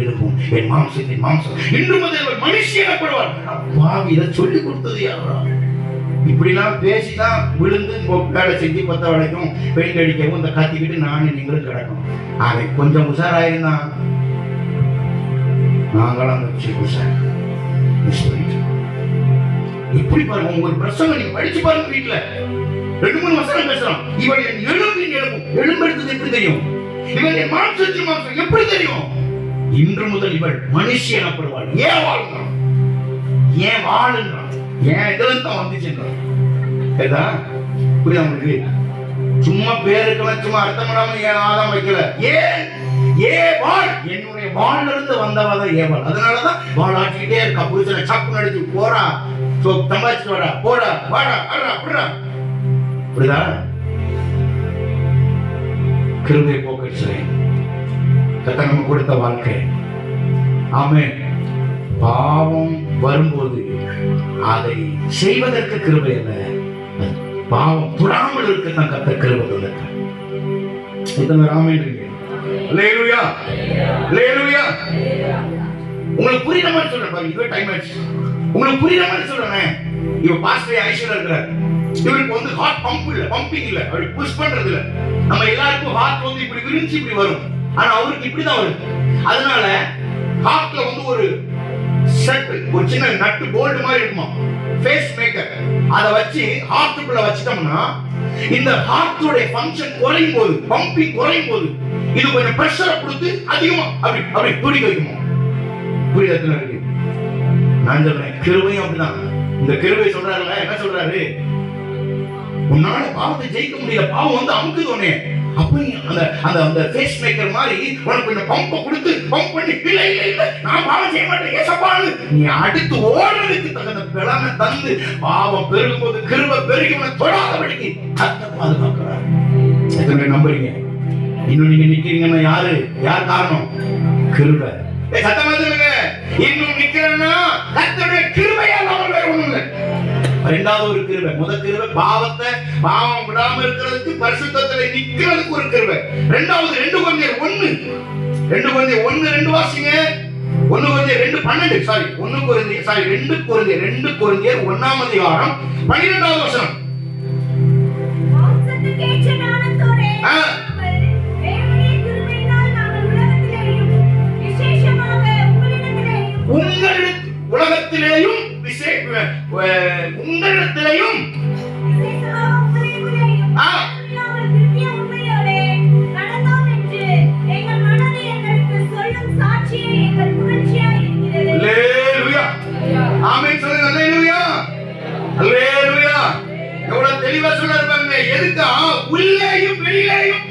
எலும்பும் என் மாம்சத்தின் மாம்சம் இன்று முதல் இவள் மனுஷி எனப்படுவார். பாவி, இதை சொல்லி கொடுத்தது யாரா? இப்படிலாம் பேசிதான் விழுந்து வேலை செஞ்சு 10 வரைக்கும் பெயிண்ட் அடிக்கவும் இந்த கத்திக்கிட்டு நானும் நீங்களும் கிடக்கும். அதை கொஞ்சம் உஷாராயிருந்தான், நாங்களாம் உஷார். இப்படி பாருங்க, உங்க பிரசங்கம் நீங்க படிச்சு பாருங்க. வீட்டுல 2-3 வசனம் பேசலாம். இவள் என் எலும்பின் எலும்பும், எலும்பு எடுத்தது எப்படி தெரியும்? இவள் என் மாம்சத்தின் மாம்சம் எப்படி தெரியும்? இன்று முதல் இவள் மனுஷி எனப்படுவாள். ஏன் வாழ்கிறான், ஏன் வாழுங்கிறான், ஏன் இதெல்லாம் தான் வந்துச்சுன்றான். புரியுதா உங்களுக்கு? சும்மா பேருக்கெல்லாம் சும்மா அர்த்தமிடாம ஏன் ஆதாம் வைக்கல. ஏன் ஏவாள், என்னுடைய வாழ்ல இருந்து வந்தவதான் ஏவாள். அதனாலதான் வாழ் ஆட்டிக்கிட்டே இருக்கா. புருஷனை சப்பு நடிச்சு போறா, சம்பாதிச்சுட்டு வாடா, போடா, வாடா, அடா, அப்படிடா. புரியுதா? கிருபை போக்கடிச்சலை கர்த்தர் நமக்கு கொடுத்த வாழ்க்கை. ஆமென். பாவம் வரும்போது அதை செய்வதற்கு கிருபை அல்ல, பாவம் தொடாமல் இருக்கத்தான் கர்த்தர் கிருபை கொடுத்தார். இத்தனை ஆமென். அல்லேலூயா, அல்லேலூயா. உங்களுக்கு புரியுற மாதிரி சொல்றேன் பாருங்க. இதுவே டைம் ஆயிடுச்சு. உங்களுக்கு புரியுற மாதிரி சொல்றேன். இவ பாஸ்டர் ஐஸ்வர்யா இருக்கிறார். இவருக்கு வந்து ஹார்ட் பம்ப் இல்ல, பம்பிங் இல்ல, அப்படி புஷ் பண்றது இல்ல. நம்ம எல்லாருக்கும் ஹார்ட் வந்து இப்படி விரிஞ்சு இப்படி வரும். ஆனா அவருக்கு இப்படிதான் வரும். அதனால ஹார்ட்ல வந்து ஒரு செட், ஒரு சின்ன நட்டு போல்ட் மாதிரி இருக்குமா, ஃபேஸ் மேக்கர். அதை வச்சு ஹார்ட்டுக்குள்ள வச்சிட்டோம்னா இந்த ஹார்ட்டோட ஃபங்க்ஷன் குறையும் போது, பம்பிங் குறையும் போது இது கொஞ்சம் பிரஷரை கொடுத்து அதிகமா அப்படி அப்படி துடிக்க வைக்குமா. புரியுதா? இருக்கு. நான் சொல்றேன், கிருபையும் அப்படிதான். இந்த கிருபை சொல்றாருல, என்ன சொல்றாரு? உன்னால பாவத்தை ஜெயிக்க முடியல, பாவம் வந்து அமுக்குது உடனே. அப்ப அந்த அந்த அந்த ஃபேஸ் மேக்கர் மாதிரி உனக்கு இந்த பம்பை கொடுத்து பம்ப் பண்ணி, இல்ல இல்ல இல்ல நான் பாவம் செய்ய மாட்டேன் ஏசப்பான்னு நீ அடுத்து ஓடுறதுக்கு தகுந்த பலனை தந்து பாவம் பெருகும் போது கிருபை பெருகி உன்னை தொடாதபடிக்கு கர்த்தர் பாதுகாக்கிறார். எத்தனை நம்புறீங்க? இன்னும் நீங்க நிக்கிறீங்கன்னா யார் காரணம்? கிருபை. சத்தமா சொல்லுங்க. இன்னும் நிக்கிறேன்னா கர்த்தருடைய கிருபையால் அவர் வேற ஒண்ணும் இல்லை. இரண்டாவது ஒரு கிருபை. முதல் கிருபை பாவம் விடாம இருக்கிறதுக்கு, பரிசுத்தத்திலே நிக்கிறதுக்கு ஒரு கிருபை. இரண்டாவது 2 கொரிந்தியர் 1:2 வாசிங்க. 1 கொரிந்தியர் 2:12 சாரி 1 கொரிந்தியர் சாரி 2 கொரிந்தியர் 1ஆம் அதிகாரம் 12வது வசனம். மாம்சத்துக்கேற்ற ஞானத்தோடே தேவனுடைய கிருபையினால் நாங்கள் உலகத்திலேயும் உங்களிடத்திலேயும் எவ்வளவு தெளிவா சொல்றாரு. எதுக்கா? உள்ளேயும் வெளியிலேயும்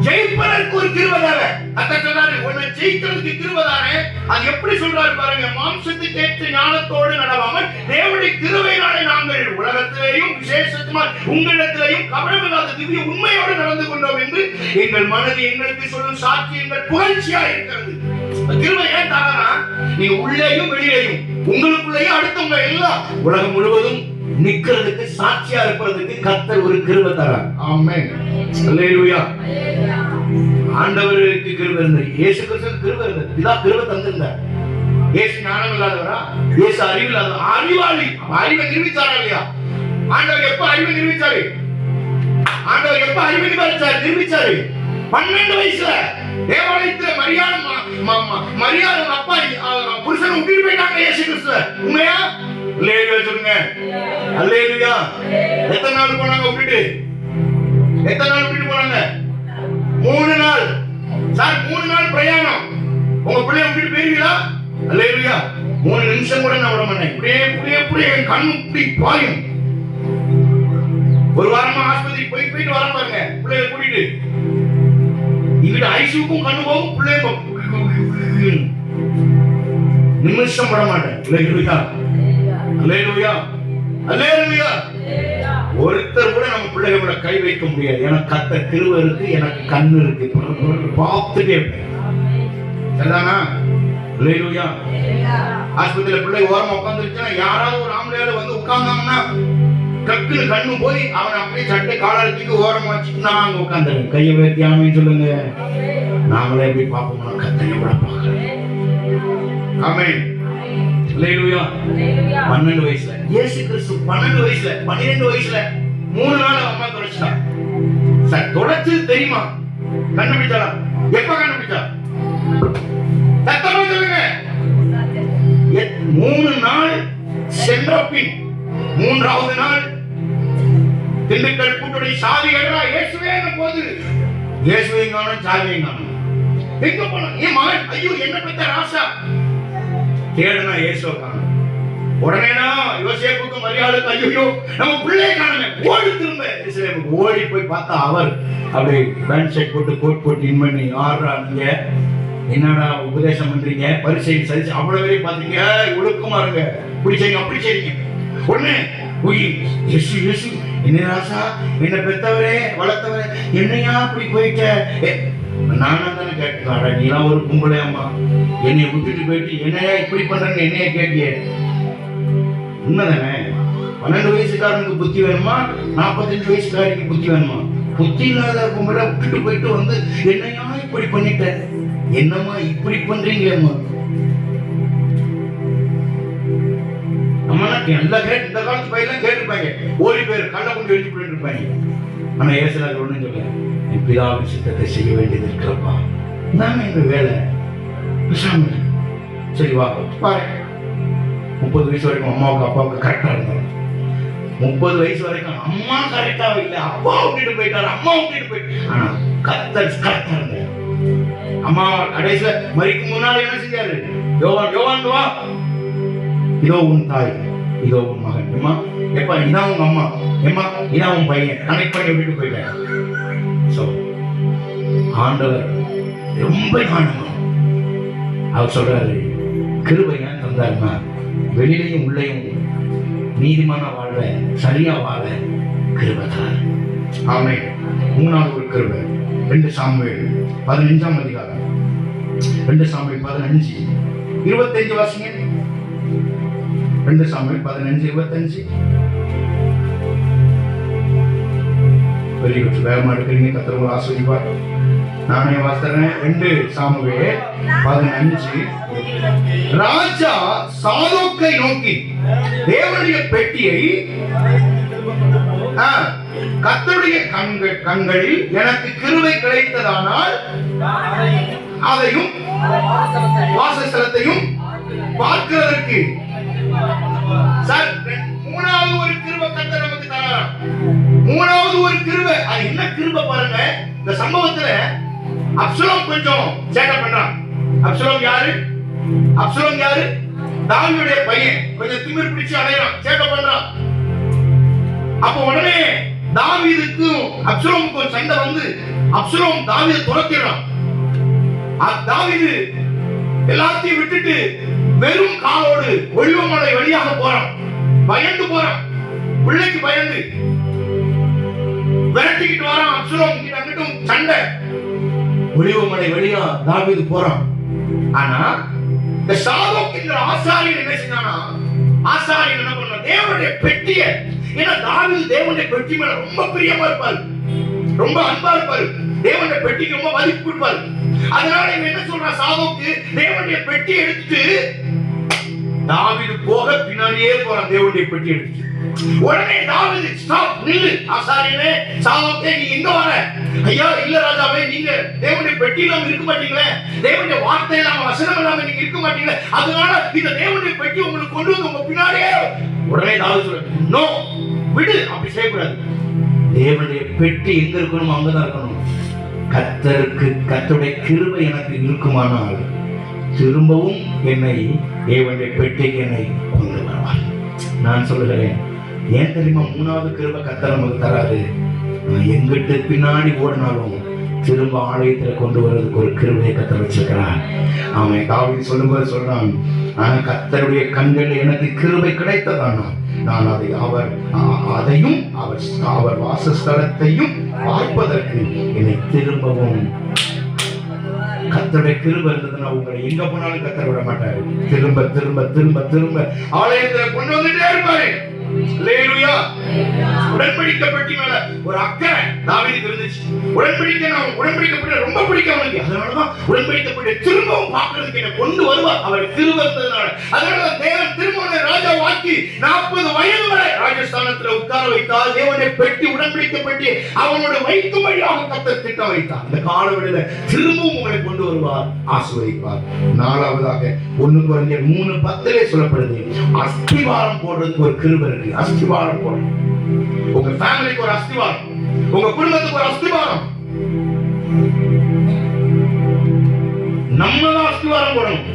ஜெயிப்பதற்கு ஒரு கிருபை தானே. அத சொல்றாரு, உன்னை ஜெயிக்கிறதுக்கு கிருபை தானே. அது எப்படி சொல்றாரு பாருங்க. மாம்சத்துக்கு ஏற்ற ஞானத்தோடு நடவாமல் தேவனுடைய கிருபையினாலே நாங்கள் உலகத்திலேயும் விசேஷமாய் உங்களிடத்திலேயும் கபடமில்லாத திவ்ய உண்மையோடு நடந்து கொண்டோம் என்று எங்கள் மனது எங்களுக்கு சொல்லும் சாட்சி எங்கள் புகழ்ச்சியா இருக்கிறது. கிருபை ஏன் தானா? நீங்க உள்ளேயும் வெளியிலேயும் உங்களுக்குள்ளேயும் அடுத்தவங்க எல்லாம் உலகம் முழுவதும் நிக்கிறதுக்கு சாட்சியா இருப்பதற்கு கர்த்தர் ஒரு கிருபை தரார். ஆமென். அல்லேலூயா. ஆண்டவருக்கு கிருபை இருந்தது, இயேசு கிறிஸ்துவுக்கு கிருபை இருந்தது. இதான் கிருபை தந்திருந்தார். இயேசு ஞானம் இல்லாதவரா? இயேசு அறிவு இல்லாத அறிவாளி. அறிவை நிரூபித்தாரா இல்லையா? ஆண்டவர் எப்ப அறிவை நிரூபிச்சாரு? ஆண்டவர் எப்ப அறிவை நிரூபிச்சாரு? 12 வயசுல தேவாலயத்துல மரியாதை அப்பா புருஷன் விட்டுட்டு போயிட்டாங்க இயேசு கிறிஸ்துவ. உண்மையா? அல்லேலூயா சொல்லுங்க. அல்லேலூயா. எத்தனை நாள் போனாங்க விட்டுட்டு? எத்தனை நாள் விட்டுட்டு போனாங்க? 3 நாள். சார் 3 நாள் பிரயாணம். உங்க பிள்ளைய விட்டுட்டு போயிருவீங்களா? அல்லேலூயா. 3 நிமிஷம் கூட நான் விட மாட்டேன். இப்படியே என் கண்ணு இப்படி பாயும். ஐசியூக்கும் கண்ணு போகும், பிள்ளைங்க நிமிஷம் பட மாட்டேன். அல்லேலூயா, அல்லேலூயா, அல்லேலூயா. ஒருத்தர் கூட நம்ம பிள்ளைகளோட கை வைக்க முடியாது. எனக்கு கத்த கிருபை இருக்கு, எனக்கு கண்ணு இருக்கு, பார்த்துட்டே இருப்பேன். சரிதானா? அல்லேலூயா. ஆஸ்பத்திரியில பிள்ளை ஓரமா உட்காந்துருச்சுன்னா யாராவது ஒரு ஆம்பளையால வந்து உட்கார்ந்தாங்கன்னா டக்குன்னு கண்ணு போய் அவன் அப்படியே சட்டை காலத்துக்கு ஓரமா வச்சுட்டு நான் அங்க உட்காந்துருக்கேன். கையை உயர்த்தி ஆமென் சொல்லுங்க. நாமளே எப்படி பார்ப்போம்னா கத்தை எவ்வளவு பார்க்கிறேன். ஆமென். அல்லேலூயா. 12 வயசுல இயேசு கிறிஸ்து 12 வயசுல 12 வயசுல 3 நாள் அம்மா தொலைச்சிட்டா. சார் தொலைச்சது தெரியுமா? கண்டுபிடிச்சாளா? எப்ப கண்டுபிடிச்சா? சத்தமா சொல்லுங்க. 3 நாள் சென்ற பின் 3வது நாள் திண்டுக்கல் கூட்டுடைய சாவி கட்டுறா. இயேசுவே போது இயேசுவை காணும், சாவியை காணும். எங்க போனா என் மகன்? ஐயோ என்ன பெத்த ராசா. தேடுனா இயேசுவை காணும். உடனேதான் யோசேப்புக்கு மரியாதைக்கு ஐயோ நம்ம பிள்ளையை காணுமே, ஓடி திரும்ப இயேசுவுக்கு ஓடி போய் பார்த்தா அவர் அப்படியே பேண்ட் ஷர்ட் போட்டு கோட் போட்டு இன் பண்ணி ஆடுறா. நீங்க என்னடா உபதேசம் பண்றீங்க, பரிசை சரிச்சு அவ்வளவே பாத்தீங்க, ஒழுக்கமா இருங்க, இப்படி செய்யுங்க அப்படி செய்யுங்க. ஒண்ணு இயேசு இயேசு என்ன ராசா, என்ன பெத்தவரே வளர்த்தவரே, என்னையா அப்படி போயிட்ட? நானா தானே கேட்டுக்காடா, நீலாம் ஒரு கும்பலே அம்மா, என்னைய விட்டுட்டு போயிட்டு என்னையா இப்படி பண்றேன்னு என்னைய கேட்டிய? உண்மைதானே? 12 வயசுக்காரனுக்கு புத்தி வேணுமா, 45 வயசுக்காரனுக்கு புத்தி வேணுமா? புத்தி இல்லாத கும்பல விட்டுட்டு போயிட்டு வந்து என்னையா இப்படி பண்ணிட்ட, என்னம்மா இப்படி பண்றீங்களேம்மா? இந்த காலத்து பையெல்லாம் கேட்டுப்பாங்க, ஓடி பேர் கண்ணை கொண்டு எழுதி போட்டு இருப்பாங்க. ஆனா ஏசுறாரு ஒண்ணு சொல்ல, என் பிதாவின் சித்தத்தை செய்ய வேண்டியது இருக்கிறப்பா, நாம எங்க வேலை பேசாம சரி வா பாரு. 30 வயசு வரைக்கும் அம்மாவுக்கு அப்பாவுக்கு கரெக்டா இருந்தாரு. 30 வயசு வரைக்கும் அம்மா கரெக்டா இல்லை, அப்பா விட்டுட்டு போயிட்டாரு, அம்மா விட்டுட்டு போயிட்டு. ஆனா கர்த்தர் கரெக்டா இருந்தாரு. அம்மா கடைசியில மரிக்கும் முன்னாடி என்ன செஞ்சாரு? யோவான் வா, இதோ உன் தாய், இதோ உன் மகன். அம்மா எப்ப இதான் உங்க அம்மா, எம்மா இதான் உன் பையன், கனெக்ட் பண்ணி விட்டுட்டு போயிட்டாரு. சோ ஆண்டவர் ரொம்ப ஞானமா அவர் சொல்றாரு, கிருபை ஏன் தந்தாருன்னா வெளியிலையும் உள்ளேயும் நீதிமான வாழ, சரியா வாழ கிருபை தராரு. ஆமென். 3வது ஒரு கிருபை 2 சாமுவேல் 15ஆம் அதிகாரம், 2 சாமுவேல் 15:25 வாசிங்க. 2 சாமுவேல் 15:25. வெரி குட், வேகமா எடுக்கிறீங்க, கர்த்தர் உங்களை ஆசீர்வதிப்பார். நானே வாசிக்கிறேன். 2 சாமுவேல் 15. ராஜா சாதோக்கை நோக்கி தேவனுடைய பெட்டியை கர்த்தருடைய கண்களில் எனக்கு கிருபை கிடைத்ததானால் அதையும் வாசஸ்தலத்தையும் பார்க்கிறதற்கு. சார் 3வது ஒரு கிருபை கர்த்தர் நமக்கு தரார். 3வது ஒரு கிருபை. அது என்ன கிருபை பாருங்க. இந்த சம்பவத்துல அப்சலோம் கொஞ்சம் சேட்டை பண்றான். அப்சலோம் யாரு? அப்சலோம் யாரு? தாவீதுடைய பையன். கொஞ்சம் திமிர் பிடிச்சு அலையறான், சேட்டை பண்றான். அப்ப உடனே தாவீதுக்கும் அப்சலோமுக்கும் சண்டை வந்து அப்சலோம் தாவீதை துரத்திடுறான். தாவீது எல்லாத்தையும் விட்டுட்டு வெறும் காலோடு ஒளிவமலை வழியாக போறான். பயந்து போறான், பிள்ளைக்கு பயந்து விரட்டிக்கிட்டு வரான். அப்சலோம் கிட்ட அங்கிட்டும் சண்டை. ஒளிவமலை வழியா தாவீது போறான். ஆனா இந்த சாதோக் என்ற ஆசாரியன் என்ன செஞ்சானா, ஆசாரியன் என்ன பண்ண, தேவனுடைய பெட்டியை, ஏன்னா தாவீது தேவனுடைய பெட்டி மேல ரொம்ப பிரியமா இருப்பாரு, ரொம்ப அன்பா இருப்பாரு, தேவனுடைய பெட்டிக்கு ரொம்ப மதிப்பு கொடுப்பாரு. அதனால இவன் என்ன சொல்றான், சாதோக்கு தேவனுடைய பெட்டி எடுத்துட்டு தாவீது போக பின்னாடியே போறான். தேவனுடைய பெட்டி எடுத்துட்டு உடனே தாவீது ஸ்டாப், நில்லு, ஆசாரியனே சாதோக்கே நீ எங்க வர? ஐயா இல்ல ராஜாவே, நீங்க தேவனுடைய பெட்டி இல்லாம இருக்க மாட்டீங்களே, தேவனுடைய வார்த்தை இல்லாம வசனம் இல்லாம நீங்க இருக்க மாட்டீங்களே, அதனால இந்த தேவனுடைய பெட்டி உங்களுக்கு கொண்டு வந்து உங்க பின்னாடியே. உடனே தாவீது சொல்ற, நோ விடு, அப்படி செய்யக்கூடாது. தேவனுடைய பெட்டி எங்க இருக்கணும், அங்கதான் இருக்கணும். கர்த்தருக்கு கர்த்தருடைய கிருபை எனக்கு இருக்குமானால் திரும்பவும் என்னை தேவனுடைய பெட்டிக்கு என்னை கொண்டு வருவார். நான் சொல்லுகிறேன், ஏன் தெரியுமா 3வது கிருபை கர்த்தர் நமக்கு தராரு? எங்கிட்டு பின்னாடி ஓடினாலும் திரும்ப ஆலயத்துல கொண்டு வர்றதுக்கு ஒரு கிருபையை கர்த்தர் வச்சிருக்கிறார். அவன் தாவீது சொல்லும்போது சொல்றான், கர்த்தருடைய கண்களில் எனக்கு கிருபை கிடைத்ததானா, நான் அதையும் அவர் வாசஸ்தலத்தையும் பார்ப்பதற்கு என்னை திரும்பவும். கர்த்தருடைய கிருபை இருந்ததுன்னா உங்களை எங்க போனாலும் கர்த்தர் விட மாட்டாரு. திரும்ப திரும்ப திரும்ப திரும்ப ஆலயத்துல கொண்டு வந்துட்டே இருப்பாரு. அல்லேலூயா. உடன்படிக்கை பெட்டி மேல ஒரு அக்கறை தாவீதுக்கு இருந்துச்சு. உடன்படிக்கை ரொம்ப பிடிக்கும் அவனுக்கு. அதனாலதான் உடன்படிக்கை பெட்டி திரும்பவும் பார்க்கிறதுக்கு என்ன கொண்டு வருவார். அவர் கிருபை இருந்ததுனால. அதனாலதான் தேவன் திரும்ப ராஜா வாக்கி 40 வயது வரை ராஜஸ்தானத்துல உட்கார வைத்தால் தேவனை பெட்டி உடன்படிக்கை பெட்டி அவனோட வைக்கும்படியாக கர்த்தர் திட்டம் வைத்தார். இந்த காலவெளியில திரும்பவும் உங்களை கொண்டு வருவார், ஆசீர்வதிப்பார். நாலாவதாக 1 கொரிந்தியர் 3:10 சொல்லப்படுது, அஸ்திவாரம் போடுறதுக்கு ஒரு கிருபை இருக்கு. அஸ்திவாரம் போடுறது, உங்க ஃபேமிலிக்கு ஒரு அஸ்திவாரம், உங்க குடும்பத்துக்கு ஒரு அஸ்திவாரம். நம்ம தான் அஸ்திவாரம் போடணும்.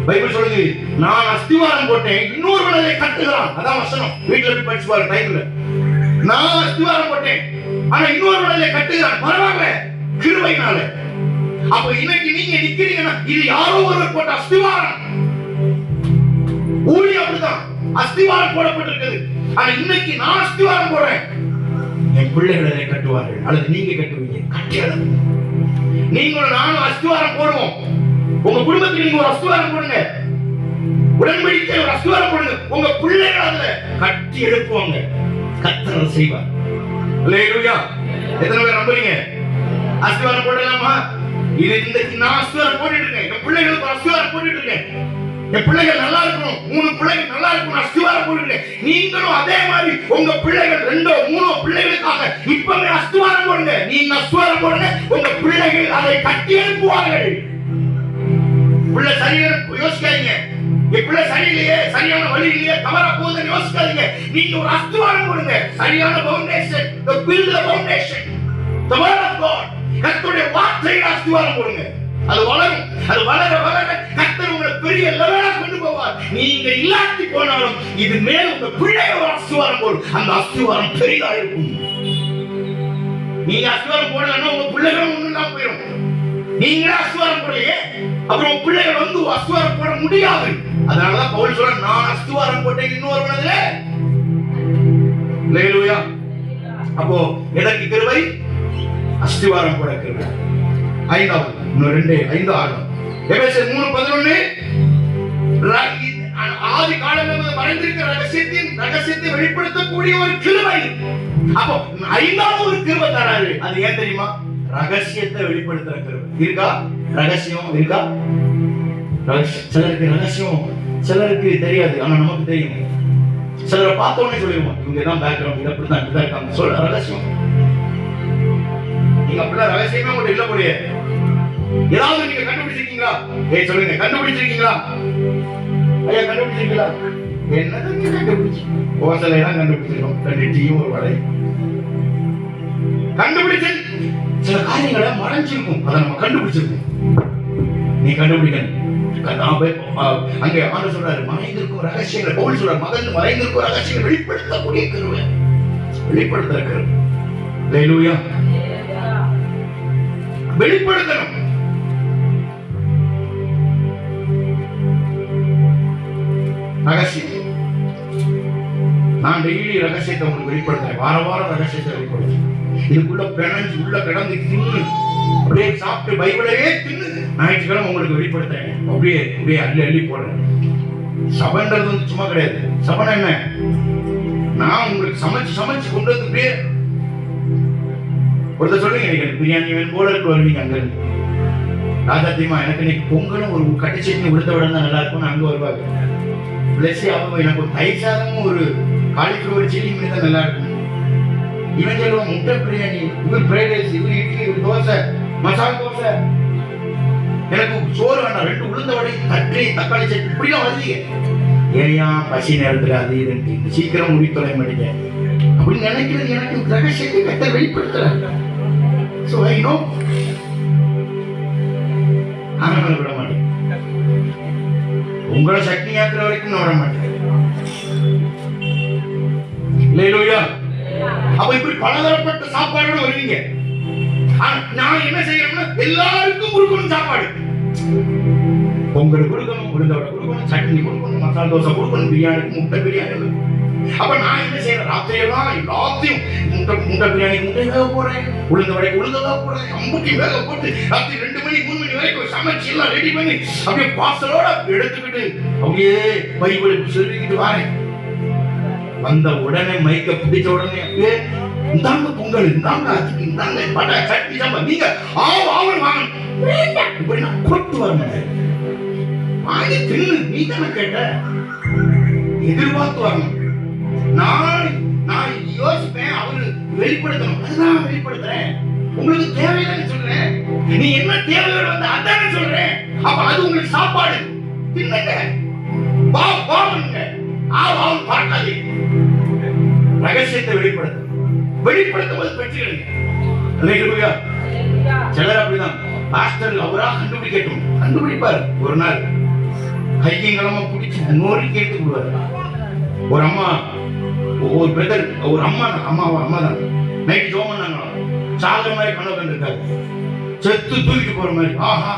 பைபிள் சொல்லுது, நான் அஸ்திவாரம் போட்டேன் இன்னொருவன் அதை கட்டுகிறான். அதான் வசனம். வீட்டுல போய் படிச்சு பாரு பைபிள்ல. நான் அஸ்திவாரம் போட்டேன் ஆனா இன்னொருவன் அதை கட்டுகிறான். பரவாயில்ல, கிருபையினால. அப்ப இன்னைக்கு நீங்க நிக்கிறீங்கன்னா இது யாரோ ஒருவர் போட்ட அஸ்திவாரம். ஊழி அப்படிதான் அஸ்திவாரம் போடப்பட்டிருக்கிறது. ஆனா இன்னைக்கு நான் அஸ்திவாரம் போடுறேன், என் பிள்ளைகள் அதை கட்டுவார்கள் அல்லது நீங்க கட்டுவீங்க. கட்டியாளர் நீங்களும் நானும் அஸ்திவாரம் போடுவோம். உங்க குடும்பத்துக்கு நீங்க ஒரு அஸ்திவாரம் போடுங்க, உடன்படிக்கை ஒரு அஸ்திவாரம் போடுங்க. உங்க பிள்ளைகள் அதுல கட்டி எழுப்புவாங்க. கர்த்தர் செய்வார். அல்லேலூயா. எத்தனை பேர் நம்புறீங்க? அஸ்திவாரம் போடலாமா? இது இன்னைக்கு நான் அஸ்திவாரம் போட்டுட்டு இருக்கேன். என் பிள்ளைகளுக்கு அஸ்திவாரம் போட்டுட்டு இருக்கேன். என் பிள்ளைகள் நல்லா இருக்கணும், 3 பிள்ளைகள் நல்லா இருக்கணும், அஸ்திவாரம் போடுங்க. நீங்களும் அதே மாதிரி உங்க பிள்ளைகள் 2 3 பிள்ளைகளுக்காக இப்பவே அஸ்திவாரம் போடுங்க. நீங்க அஸ்திவாரம் போடுங்க, உங்க பிள்ளைகள் அதை கட்டி எழுப்புவார்கள். பிள்ளை சரியான யோசிக்காதீங்க, என் பிள்ளை சரியில்லையே, சரியான வழி இல்லையே, தவறா போகுதுன்னு யோசிக்காதீங்க. நீங்க ஒரு அஸ்திவாரம் போடுங்க. சரியான foundation, the build the foundation, the word of God. கர்த்தருடைய வார்த்தையை அஸ்திவாரம் போடுங்க. அது வளரும். அது வளர வளர கர்த்தர் உங்களை பெரிய லெவலா கொண்டு போவார். நீங்க இல்லாட்டி போனாலும் இது மேல உங்க பிள்ளைகள் அஸ்திவாரம் போடும். அந்த அஸ்திவாரம் பெரிதா இருக்கும். நீங்க அஸ்திவாரம் போடலன்னா உங்க பிள்ளைகளும் ஒண்ணும் தான் போயிடும். நீங்களே அஸ்திவாரம் போடலையே, அப்புறம் உங்க பிள்ளைகள் வந்து அஸ்திவாரம் போட முடியாது. அதனாலதான் பவுல் சொல்ற, நான் அஸ்திவாரம் போட்டேன் இன்னொருவனதுல. அல்லேலூயா. அப்போ எதற்கு கிருபை? அஸ்திவாரம் போட கிருபை. 5வது இன்னும் 2 5 6 எபேசியர் 3:11 ஆதி காலங்களில் மறைந்திருக்கிற ரகசியத்தை வெளிப்படுத்தக்கூடிய ஒரு கிருபை. அப்போ 5வது ஒரு கிருபை தராரு. அது ஏன் தெரியுமா? ரகசியத்தை வெளிப்படுத்துற கிருபை. இருக்கா? ரகசியம் இருக்கா? சிலருக்கு ரகசியம் சிலருக்கு தெரியாது, ஆனா நமக்கு தெரியும். சிலரை பார்த்த உடனே சொல்லிடுவோம், இவங்க தான் பேக்ரவுண்ட், இப்படிதான் இப்படிதான் இருக்காங்க. சொல்ல ரகசியம். நீங்க அப்படிலாம் ரகசியமே உங்கள்கிட்ட இல்ல போலியே. ஏதாவது நீங்க கண்டுபிடிச்சிருக்கீங்களா? சொல்லுங்க, கண்டுபிடிச்சிருக்கீங்களா? ஐயா கண்டுபிடிச்சிருக்கீங்களா? என்னது நீங்க கண்டுபிடிச்சு? ஓசலை தான் கண்டுபிடிச்சிருக்கோம். 2 டீயும் ஒரு வடை கண்டுபிடிச்சு. சில காரியங்களை மறைஞ்சிருக்கும், அதை நம்ம கண்டுபிடிச்சிருக்கோம். நீ கண்டுபிடிக்கணும். அங்கே ஆண்டவர் சொல்றாரு, மறைந்திருக்கும் ரகசியங்களை. பவுல் சொல்றாரு, மகன் மறைந்திருக்கும் ரகசியங்களை வெளிப்படுத்தக்கூடிய கிருபை, வெளிப்படுத்துற கிருபை. அல்லேலூயா. வெளிப்படுத்தணும். ரகசியம். நான் டெய்லி ரகசியத்தை உங்களுக்கு வெளிப்படுத்துறேன். வாரம் ரகசியத்தை வெளிப்படுத்துறேன். இதுக்குள்ள பிணைஞ்சு உள்ள கிடந்து தின்னு அப்படியே சாப்பிட்டு பைபிளையே தின்னு ஞாயிற்றுக்கிழமை உங்களுக்கு வெளிப்படுத்துறேன். அப்படியே அப்படியே அள்ளி போடுறேன். சபைன்றது வந்து சும்மா கிடையாது. சபை என்ன? நான் உங்களுக்கு சமைச்சு கொண்டு வந்து அப்படியே ஒருத்தர் சொல்லுங்க, எனக்கு பிரியாணி வேணும் போல இருக்கு. வருவீங்க அங்க இருந்து, ராஜா தீமா எனக்கு இன்னைக்கு பொங்கலும் ஒரு கட்டி சட்னி உடுத்த விட நல்லா இருக்கும்னு அங்க வருவாங்க. பிளஸி அவங்க எனக்கு ஒரு தயிர் சாதமும் ஒரு காலிஃப்ளவர் சில்லி மீன் தான் நல்லா இருக்கும். இவன் சொல்லுவான் முட்டை பிரியாணி, இவர் ஃப்ரைட் ரைஸ், இவர் இட்லி, இவர் தோசை, மசாலா தோசை. எனக்கு சோறு வேண்டாம், 2 உளுந்த வடை, தக்காளி சட்னி, இப்படிலாம் வருவீங்க. ஏயா பசி நேரத்துல அது இதுன்னு சீக்கிரம் முடித்தொலை மாட்டீங்க அப்படின்னு நினைக்கிறது. எனக்கு ரகசியத்தை கர்த்தர் வெளிப்படுத்துறாங்க. So I know. ஆனா விட மாட்டேன். உங்களை சக்தி ஆக்குற வரைக்கும் நான் விட மாட்டேன். அல்லேலூயா. அப்ப இப்படி பலதரப்பட்ட சாப்பாடோட வருவீங்க. ஆனா நான் என்ன செய்யணும்னா எல்லாருக்கும் கொடுக்கணும் சாப்பாடு. பொங்கல் கொடுக்கணும், உளுந்தவடை கொடுக்கணும், சட்னி கொடுக்கணும், மசாலா தோசை கொடுக்கணும், பிரியாணி, முட்டை பிரியாணி. அப்ப நான் என்ன செய்யறேன், ராத்திரியெல்லாம் எல்லாத்தையும் முட்டை பிரியாணி முட்டை வேக போறேன், உளுந்த வடை உளுந்த வேக போறேன், அம்புட்டி வேக போட்டு ராத்திரி 2 மணி 3 மணி வரைக்கும் சமைச்சு எல்லாம் ரெடி பண்ணி அப்படியே பார்சலோட எடுத்துக்கிட்டு அப்படியே பைபிளுக்கு சொல்லிக்கிட்டு வரேன். வந்த உடனே மைக்க பிடிச்ச உடனே இந்தாங்க பொங்கல், இந்தாங்க அரிசி, இந்தாங்க பட்டை, சட்னி, சாம்பார், நீங்க ஆவல் வாங்க இப்படி நான் கொட்டு வரணும். வாங்கி தின்னு நீ தானே கேட்ட, எதிர்பார்த்து வரணும். நான் யோசிப்பேன், அவரு வெளிப்படுத்தணும், அதுதான் வெளிப்படுத்துறேன். உங்களுக்கு தேவையில்லைன்னு சொல்றேன், நீ என்ன தேவையோட வந்து அதானே சொல்றேன். அப்ப அது உங்களுக்கு சாப்பாடு, தின்னுங்க, பாவங்க, ஆவும் பார்க்காதே. ரகசியத்தை வெளிப்படுத்தும் போது பெற்றுக்கிறீங்க. அல்லேலூயா. சிலர் அப்படிதான், பாஸ்டர் அவரா கண்டுபிடிப்பார். ஒரு நாள் கையங்களமா பிடிச்சி நோரி கேட்டு விடுவார். ஒரு அம்மா, ஒரு பிரதர், ஒரு அம்மா தான் நைட் ஜோம் பண்ணாங்க. சாகிற மாதிரி கனவு கண்டிருக்காரு, செத்து தூக்கிட்டு போற மாதிரி. ஆஹா,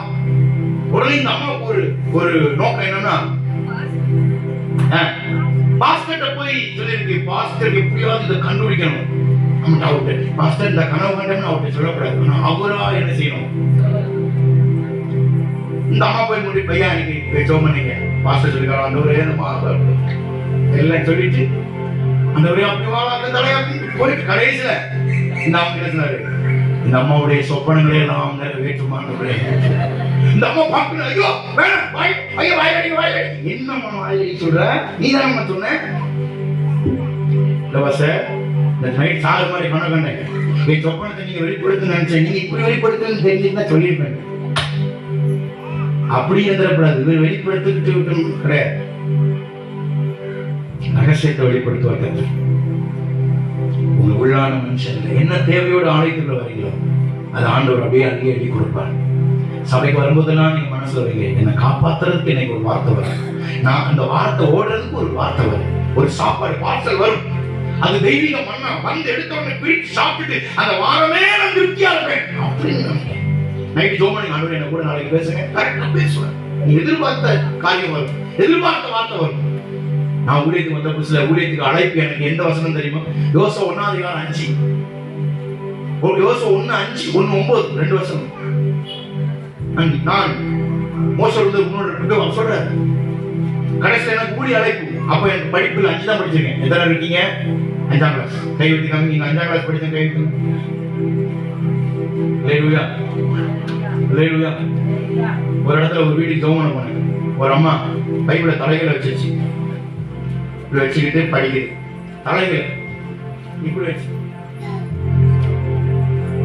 உடனே இந்த அம்மாவுக்கு ஒரு நோக்கம் என்னன்னா, பாஸ்டர்ட்ட போய் சொல்லிருக்கு, பாஸ்டர் எப்படியாவது இதை கண்டுபிடிக்கணும். பாஸ்டர் இந்த கனவு கண்டன்னு அவர்கிட்ட சொல்லக்கூடாது, அவரா என்ன செய்யணும். இந்த அம்மா போய் முடி பையன் அன்னைக்கு ஜோம் பண்ணீங்க, பாஸ்டர் சொல்லிருக்காரு, அந்த ஒரே எல்லாம் சொல்லிட்டு அந்த ஒரே அப்படி வாழாக்க தலையாப்பி போயிட்டு கடைசியில இந்த அம்மா என்ன சொன்னாரு, இந்த அம்மாவுடைய சொப்பனங்களே எல்லாம் நிறைவேற்றுமான்னு. இந்த அம்மா பார்க்கணும், ஐயோ வேணாம், வாய் என்னம்மா வாய் சொல்ற, நீ தானம்மா சொன்ன. இந்த நைட் சாகிற மாதிரி கனவு கண்டேன், என் சொப்பனத்தை நீங்க வெளிப்படுத்த நினைச்சேன், நீங்க இப்படி வெளிப்படுத்துன்னு தெரிஞ்சுதான் சொல்லியிருப்பேன். அப்படி எதிரப்படாது, இவர் வெளிப்படுத்திட்டு கிடையாது. ரகசியத்தை வெளிப்படுத்துவார்கள். உங்க உள்ளான மனுஷன் என்ன தேவையோட ஆலயத்துக்குள்ள வரீங்களோ அது ஆண்டவர் அப்படியே அங்கேயே எழுதி கொடுப்பார். சபைக்கு வரும்போதெல்லாம் நீங்க மனசுல வரீங்க, என்னை காப்பாத்துறதுக்கு எனக்கு ஒரு வார்த்தை வரும், நான் அந்த வார்த்தை ஓடுறதுக்கு ஒரு வார்த்தை வரும், ஒரு சாப்பாடு பார்சல் வரும். அது தெய்வீக மண்ணா வந்து எடுத்தவனை பிரித்து சாப்பிட்டு அந்த வாரமே நான் திருப்தியா இருப்பேன் அப்படின்னு நைட்டு ஜோமணி ஆண்டவர் என்ன கூட நாளைக்கு பேசுங்க, கரெக்டா பேசுவேன். நீ எதிர்பார்த்த காரியம் வரும், எதிர்பார்த்த வார்த்தை வரும். நான் ஊழியத்துக்கு வந்த புதுசுல ஊழியத்துக்கு அழைப்பு எனக்கு எந்த வசனம் தெரியுமா, யோசுவா 1:5, யோசுவா 1:5, 1:9, 2 வசனம். நான் மோசம் உன்னோட சொல்றேன். கடைசியில் எனக்கு ஊழிய அழைப்பு, அப்ப எனக்கு படிப்புல 5 தான் படிச்சிருக்கேன். எத்தனை இருக்கீங்க? 5ஆம் கிளாஸ் கை வைக்காம, நீங்க 5ஆம் கிளாஸ் படிச்ச கை வைக்கணும். ஒரு இடத்துல ஒரு வீட்டுக்கு ஜோமனை போனேன். ஒரு அம்மா பைபிள தலைகளை வச்சிருச்சு, இப்படி வச்சுக்கிட்டு படிக்குது. தலைகள் இப்படி வச்சு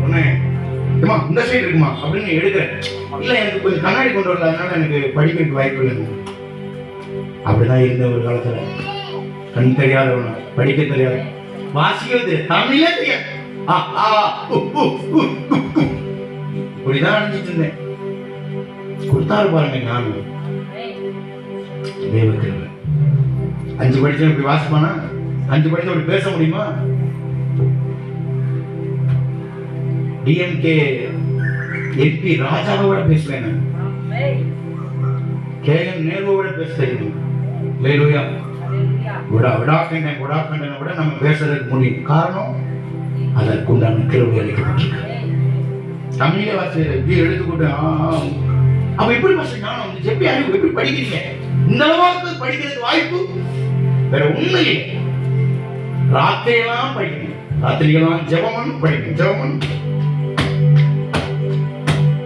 ஒண்ணு இந்த சைடு இருக்குமா அப்படின்னு எடுக்கிறேன். இல்ல எனக்கு கொஞ்சம் கண்ணாடி கொண்டு வரல, அதனால எனக்கு படிக்கிறதுக்கு வாய்ப்பு இல்லை. அப்படிதான் இருந்த ஒரு காலத்துல கண் தெரியாதவன, படிக்க தெரியாது, வாசிக்கிறது தமிழே தெரியாது, இப்படிதான் அணிஞ்சிட்டு இருந்தேன். கொடுத்தாரு பாருங்க ஞானம், தேவக்கிருபை. 5 படிச்சா இப்படி வாசிப்பானா? 5 படிச்சா இப்படி பேச முடியுமா? டிஎம்கே எம்பி ராஜாவோட பேசுவேன், கேஎம் நேருவோட பேச தெரியும். விடாக்கண்டனை விட நம்ம பேசுறதுக்கு முடியும். காரணம் அதற்குண்டான கிருபை அளிக்கப்பட்டிருக்கு. தமிழே வாசிக்கிற இப்படி எடுத்துக்கிட்டு அப்ப எப்படி வாசி ஞானம் வந்து எப்படி அறிவு எப்படி படிக்கிறீங்க? இந்த அளவுக்கு படிக்கிறதுக்கு வாய்ப்பு வேற ஒண்ணு இல்லை. ராத்திரியெல்லாம் படிக்கணும், ராத்திரியெல்லாம் ஜெபம் படிக்கணும்.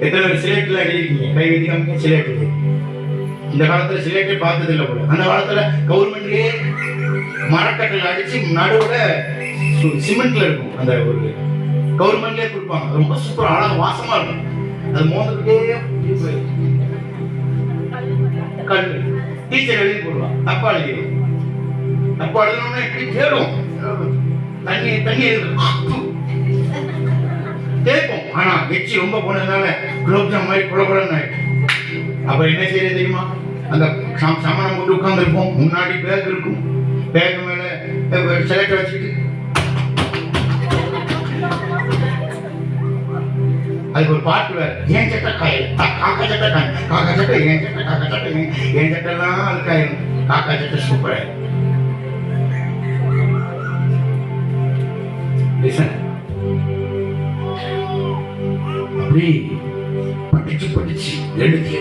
எத்தனை பேர் சிலேட்ல எழுதிருக்கீங்க? கை வைக்காம சிலேட். இந்த காலத்துல சிலேட்டே பார்த்தது இல்லை போல. அந்த காலத்துல கவர்மெண்ட்லயே மரக்கட்டில் அடிச்சு நடுவுல சிமெண்ட்ல இருக்கும். அந்த ஒரு கவர்மெண்ட்லயே கொடுப்பாங்க, ரொம்ப சூப்பர் அழகா வாசமா இருக்கும். அது மோந்துக்கிட்டே கல் டீச்சர் எழுதி போடுவான், தப்பா எழுதிடும். தப்பா எழுதணும்னா எப்படி தேடும், தண்ணி தேய்ப்போம். ஆனா எச்சி ரொம்ப போனதுனால குலோப்ஜாம் மாதிரி குழப்பம். அப்ப என்ன செய்யறது தெரியுமா? அந்த சமணம் போட்டு உட்கார்ந்து இருப்போம், முன்னாடி பேக் இருக்கும், பேக் மேல செலக்ட் வச்சுக்கிட்டு அதுக்கு ஒரு பாட்டு வேற, ஏன் சட்டை காயில் காக்கா சட்டை காக்கா சட்டை ஏன் சட்டை காக்கா சட்டை ஏன் சட்டைலாம் அழுக்காயிரும், காக்கா சட்டை சூப்பரா. அப்படி படிச்சு படிச்சு எழுதி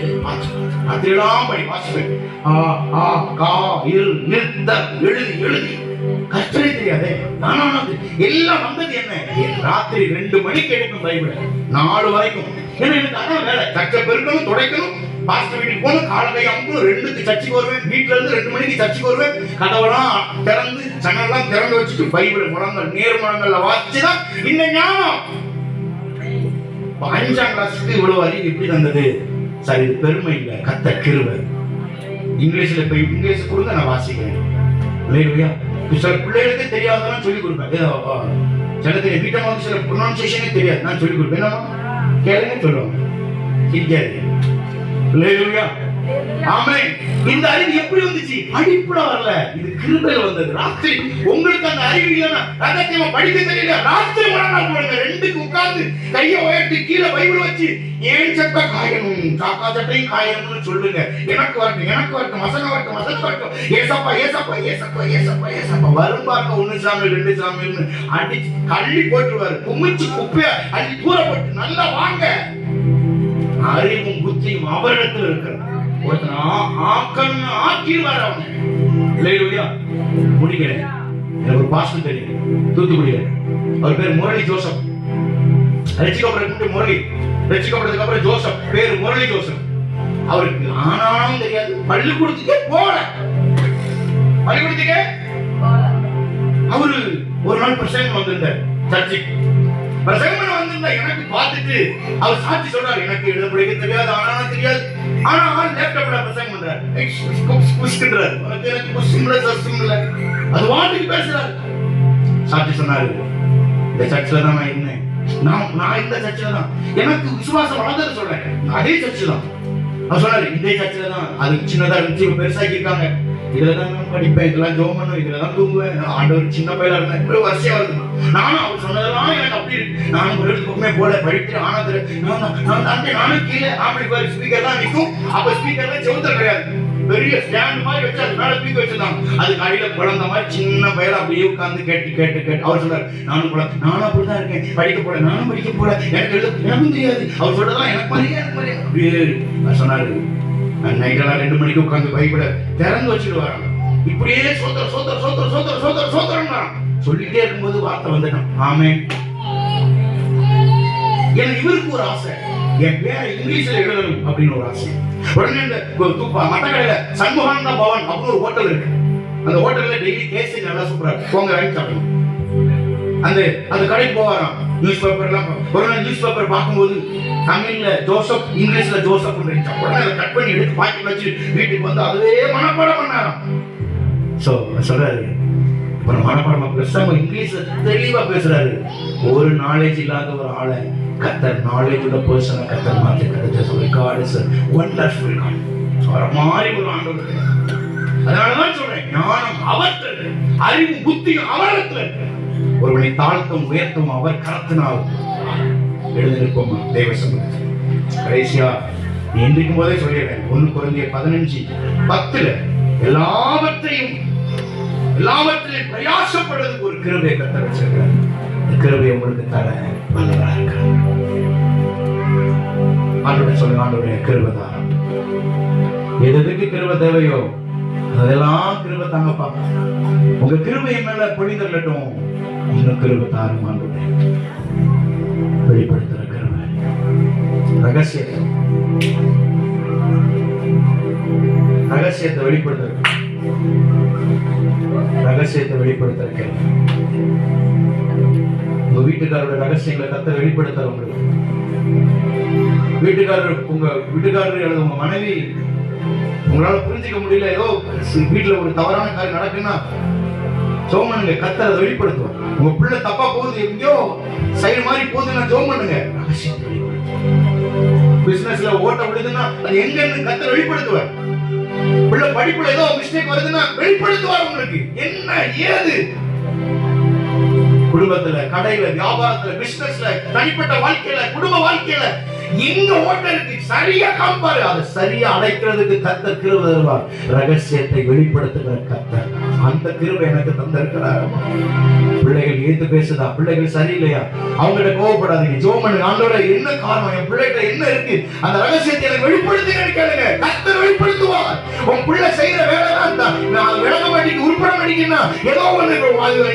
அதெல்லாம் படி வாசிப்பேன். எழுதி எழுதி கஷ்டமே தெரியாதே. நானானது எல்லாம் வந்தது என்ன, ராத்திரி 2 மணிக்கு எடுக்கும் பைபிள் 4 வரைக்கும். ஏன்னா எனக்கு அதான் வேலை, சர்ச்சை பெருக்கணும், துடைக்கணும், பாஸ்டர் வீட்டுக்கு போகணும், காலகை அம்பு 2க்கு சர்ச்சுக்கு வருவேன், வீட்டுல இருந்து 2 மணிக்கு சர்ச்சுக்கு வருவேன், கதவெல்லாம் திறந்து ஜன்னல்லாம் திறந்து வச்சுட்டு பைபிள் முழங்கள் நேர் முழங்கள்ல வாசிச்சுதான் இந்த ஞானம். 5ஆம் கிளாஸுக்கு இவ்வளவு அறிவு எப்படி தந்தது? சரி, இது பெருமை இல்லை, கர்த்தர் கிருபை. இங்கிலீஷ்ல போய் இங்கிலீஷ் கொடுங்க, நான் வாசிக்கிறேன். சில பிள்ளைகளுக்கு தெரியாதெல்லாம் சொல்லிக் கொடுப்பேன். சில தெரியும் வீட்டமாக சில ப்ரொனன்சியேஷனே தெரியாது, நான் சொல்லிக் கொடுப்பேன். என்னமா கேளுங்க சொல்லுவாங்க, சிரிக்காது. ஆமென். இந்த அறிவு எப்படி வந்துச்சு? அடிப்படை வரல, இது கிருபையில வந்தது. ராத்திரி உங்களுக்கு அந்த அறிவு இல்லைன்னா ரகசியமா படிக்க தெரியல, ராத்திரி முழங்கால் போடுங்க, 2க்கு உட்கார்ந்து கையை உயர்த்தி கீழே பைபிள் வச்சு ஏன் சட்டை காயணும், காக்கா சட்டையும் காயணும்னு சொல்லுங்க. எனக்கு வரட்டும், எனக்கு வரட்டும், வசனம் வரட்டும், வசனம் வரட்டும், ஏசப்பா ஏசப்பா ஏசப்பா ஏசப்பா ஏசப்பா வரும் பாருங்க. 1 சாமியல் 2 சாமியல்னு அடிச்சு கள்ளி போட்டுருவாரு. குமிச்சு குப்பையா அள்ளி தூரப்பட்டு நல்லா வாங்க. அறிவும் புத்தியும் அவரிடத்தில் இருக்கிறது. முடிக்கிறேன். எனக்கு ஒரு பாஸ்டர் தெரியும், தூத்துக்குடியில. அவர் பேர் முரளி ஜோசப். ரட்சிக்கப்படுறதுக்கு முரளி, ரட்சிக்கப்படுறதுக்கு அப்புறம் ஜோசப், பேர் முரளி ஜோசப். அவருக்கு ஆனாலும் தெரியாது, பள்ளிக்கூடத்துக்கே போல. பள்ளிக்கூடத்துக்கே அவரு ஒரு நாள் பிரசங்கம் வந்திருந்தார் சர்ச்சுக்கு. பிரசங்கம் வந்திருந்தா எனக்கு பார்த்துட்டு அவர் சாட்சி சொல்றாரு, எனக்கு எழுத படிக்க தெரியாது, ஆனாலும் தெரியாது, ஆனா லேப்டாப்ல பிரசங்கம் பண்றாரு. அது வாட்டுக்கு பேசுறாரு. சாட்சி சொன்னாரு, இந்த சர்ச்சில் தான் நான் இருந்தேன், நான் இந்த சர்ச்சில் தான் எனக்கு விசுவாசம் வளர்ந்தது சொல்றேன், அதே சர்ச்சு தான். அவர் சொன்னாரு, இதே சர்ச்சில் தான், அது சின்னதா இருந்துச்சு, பெருசாக்கி இருக்காங்க, இதுலதான் நான் படிப்பேன், இதெல்லாம் ஜோம் பண்ணுவேன், இதுலதான் தூங்குவேன், ஆண்டவர் சின்ன பையலா இருந்தேன், இப்படி வரிசையா வருது. நானும் அவர் சொன்னதெல்லாம் எனக்கு அப்படி இருக்கு. நானும் ஒரு இடத்துக்குமே போல படித்து ஆனது நானும் கீழே ஆம்பிளிஃபையர் ஸ்பீக்கர் தான் நிற்கும். அப்ப ஸ்பீக்கர்ல செவுத்தல் கிடையாது, பெரிய ஸ்டாண்ட் மாதிரி வச்சு அது மேல தூக்கி வச்சிருந்தாங்க. அது அடியில குழந்தை மாதிரி சின்ன பையல அப்படியே உட்கார்ந்து கேட்டு கேட்டு கேட்டு அவர் சொல்றாரு, நானும் அப்படிதான் இருக்கேன், படிக்க போல, நானும் படிக்க போல, எனக்கு எனக்கும் தெரியாது, அவர் சொல்றதெல்லாம் எனக்கு மாதிரியே அப்படியே சொன்னாரு. நைட்டெல்லாம் 2 மணிக்கு உட்கார்ந்து பைபிளை திறந்து வச்சுட்டு வராங்க. இப்படியே சோத்திர சோத்திர சோத்திர சோத்திர சோத்திர சோத்திரம் சொல்லிட்டே இருக்கும்போது வார்த்தை வந்துட்டான். ஆமென். எனக்கு இவருக்கு ஒரு ஆசை, என் பேரை இங்கிலீஷ்ல எழுதணும் அப்படின்னு ஒரு ஆசை. உடனே இந்த மட்டக்கடையில சண்முகானந்த பவன் அப்படின்னு ஒரு ஹோட்டல் இருக்கு. அந்த ஹோட்டல்ல டெய்லி கேசரி நல்லா சூப்பரா போங்க வாங்கி சாப்பிடணும். அந்த கடைக்கு போவாராம். நியூஸ் பேப்பர் எல்லாம் ஒரு நாள் நியூஸ் பேப்பர் பார்க்கும்போது தமிழ்ல ஜோசப், இங்கிலீஷ்ல ஜோசப் உடனே அதை கட் பண்ணி எடுத்து பாக்கெட் வச்சு வீட்டுக்கு வந்து அதுவே மனப்பாடம் பண்ணாராம். சொல்றாரு, இப்ப மனப்பாடமா பேசாம இங்கிலீஷ்ல தெளிவா பேசுறாரு. ஒரு நாலேஜ் இல்லாத ஒரு ஆளை கர்த்தர் நாலேஜ் உள்ள பர்சனை கர்த்தர் மாற்றி கிடைச்ச God is a wonderful God. மாதிரி ஒரு ஆண்டவர். அதனாலதான் சொல்றேன், ஞானம் அவர்கிட்ட, அறிவு புத்தியும் அவரிடத்துல இருக்கு. ஒருவனை தாழ்த்தும் உயர்த்தும் அவர் கரத்தினால் எழுதி நிற்போமா தேவ சமூகத்தில். கடைசியா எந்திரிக்கும் போதே சொல்லிடுறேன், 1 Corinthians 15:10 எல்லாவற்றையும் பிரயாசப்படுறதுக்கு ஒரு கிருபையை கர்த்தர் வச்சிருக்கிறார். இந்த கிருபையை உங்களுக்கு தர வல்லவரா இருக்கிறார். ஆண்டவரே சொல்லுங்க, ஆண்டவரே கிருபை தாரம். எதுக்கு கிருபை தேவையோ அதெல்லாம் கிருபை தாங்கப்பா. உங்க கிருபை மேல பொழிந்தரட்டும். இன்னும் கிருபை தாரும் ஆண்டவரே. வெளிப்படுத்துற கிருபை, ரகசியத்தை வெளிப்படுத்துற, ரகசியத்தை வெளிப்படுத்த. உங்க வீட்டுக்காரோட ரகசியங்களை கர்த்தர் வெளிப்படுத்த. உங்களுக்கு வீட்டுக்காரர், உங்க வீட்டுக்காரர் அல்லது உங்க மனைவி உங்களால புரிஞ்சிக்க முடியல, ஏதோ வீட்டுல ஒரு தவறான காரியம் நடக்குன்னா ஜெபம் பண்ணுங்க, கர்த்தர் அதை வெளிப்படுத்துவார். உங்க பிள்ளை தப்பா போகுது, எங்கேயோ சைடு மாதிரி போகுதுன்னா ஜெபம் பண்ணுங்க, ரகசியத்தை வெளிப்படுத்துவார். பிசினஸ்ல ஓட்ட விடுதுன்னா அது எங்கன்னு கர்த்தர் வெளிப்படுத்துவார். பிள்ளை படிப்புல ஏதோ மிஸ்டேக் வருதுன்னா வெளிப்படுத்துவார். உங்களுக்கு என்ன ஏது குடும்பத்துல, கடையில, வியாபாரத்துல, பிசினஸ்ல, தனிப்பட்ட வாழ்க்கையில, குடும்ப வாழ்க்கையில எங்க ஓட்டம் இருக்கு சரியா காண்பாரு. அதை சரியா அடைக்கிறதுக்கு கர்த்தர் கிருபை தருவார். ரகசியத்தை வெளிப்படுத்துகிற கர்த்தர் அந்த கிருபை எனக்கு தந்திருக்கிறார். பிள்ளைகள் ஏத்து பேசுதா, பிள்ளைகள் சரியில்லையா, அவங்ககிட்ட கோவப்படாதீங்க. ஜெபம் பண்ணுங்க. ஆண்டவரே என்ன காரணம், என் பிள்ளைகிட்ட என்ன இருக்கு, அந்த ரகசியத்தை எனக்கு வெளிப்படுத்துங்கன்னு கேளுங்க. கர்த்தர் வெளிப்படுத்துவார். உன் பிள்ளை செய்யற வேலை தான் நான் விளங்க மாட்டேங்க, உருப்பட மாட்டேங்கன்னா ஏதோ ஒண்ணு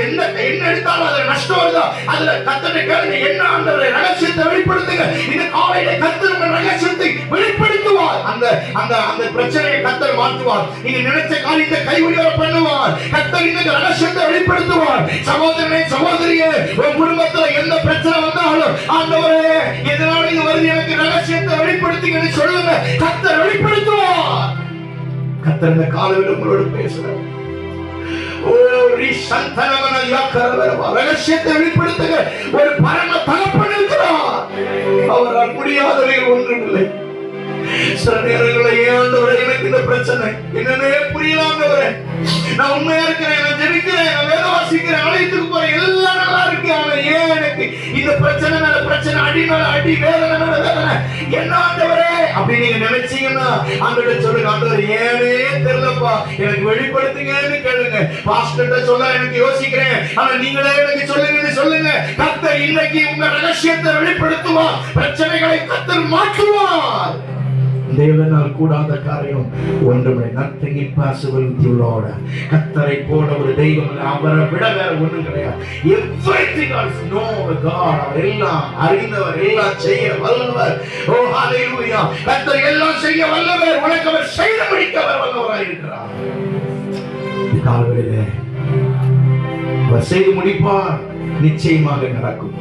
என்ன எடுத்தாலும் அதுல நஷ்டம் வருதா, அதுல கர்த்தரை கேளுங்க. என்ன ஆண்டவரே ரகசியத்தை வெளிப்படுத்துங்க. இந்த காலையில கர்த்தர் உங்கள் ரகசியத்தை வெளிப்படுத்துவார். அந்த அந்த அந்த பிரச்சனையை கர்த்தர் மாற்றுவார். நீங்க நினைச்ச காரியத்தை கைவிட பண்ணுவார். கர்த்தர் இந்த ரகசியத்தை வெளிப்படுத்துவார். சகோதரனே, சகோதரியே, உன் குடும்பத்துல எந்த பிரச்சனை வந்தாலும் ஆண்டவரே எதனால இது வருது, எனக்கு ரகசியத்தை வெளிப்படுத்துங்கன்னு சொல்லுங்க. கர்த்தர் வெளிப்படுத்துவார். கர்த்தர் இந்த காலையில உங்களோட பேசுறார். ரகசியத்தை வெளிப்படுத்துங்க. ஒரு பரம தகப்பன் இருக்கிறார். அவரால் முடியாதவைகள் ஒன்றுமில்லை. சில நேரங்களில் ஆண்டவரே எனக்கு இந்த பிரச்சனை என்னன்னே புரியல ஆண்டவரே, நான் உண்மையா இருக்கிறேன், நான் ஜெபிக்கிறேன், நான் வேத வாசிக்கிறேன், ஆலயத்துக்கு போறேன், எல்லாம் நல்லா இருக்கு. ஆனா ஏன் எனக்கு இந்த பிரச்சனை மேல பிரச்சனை, அடி மேல அடி, வேதனை மேல வேதனை, என்ன ஆண்டவரே அப்படி நீங்க நினைச்சீங்கன்னா ஆண்டவரே சொல்லுங்க. ஆண்டவரே ஏனே தெரியலப்பா, எனக்கு வெளிப்படுத்துங்கன்னு கேளுங்க. பாஸ்டர்ட்ட சொல்ல எனக்கு யோசிக்கிறேன், ஆனா நீங்களே எனக்கு சொல்லுங்கன்னு சொல்லுங்க. கர்த்தர் இன்னைக்கு உங்க ரகசியத்தை வெளிப்படுத்துவார். பிரச்சனைகளை கர்த்தர் மாற்றுவார். தேவனால் கூடாத காரியம் ஒன்றுமே. nothing impossible with you Lord. கர்த்தரை போல ஒரு தெய்வம் அவரை விட வேற ஒண்ணும் கிடையாது. everything is no God. அவர் எல்லாம் அறிந்தவர், எல்லாம் செய்ய வல்லவர். ஓ ஹalleluya. கர்த்தர் எல்லாம் செய்ய வல்லவர். உனக்கு அவர் செய்து முடிக்கவர் வல்லவராய் இருக்கிறார். இந்த காலவெளியிலே அவர் செய்து முடிப்பார். நிச்சயமாக நடக்கும்.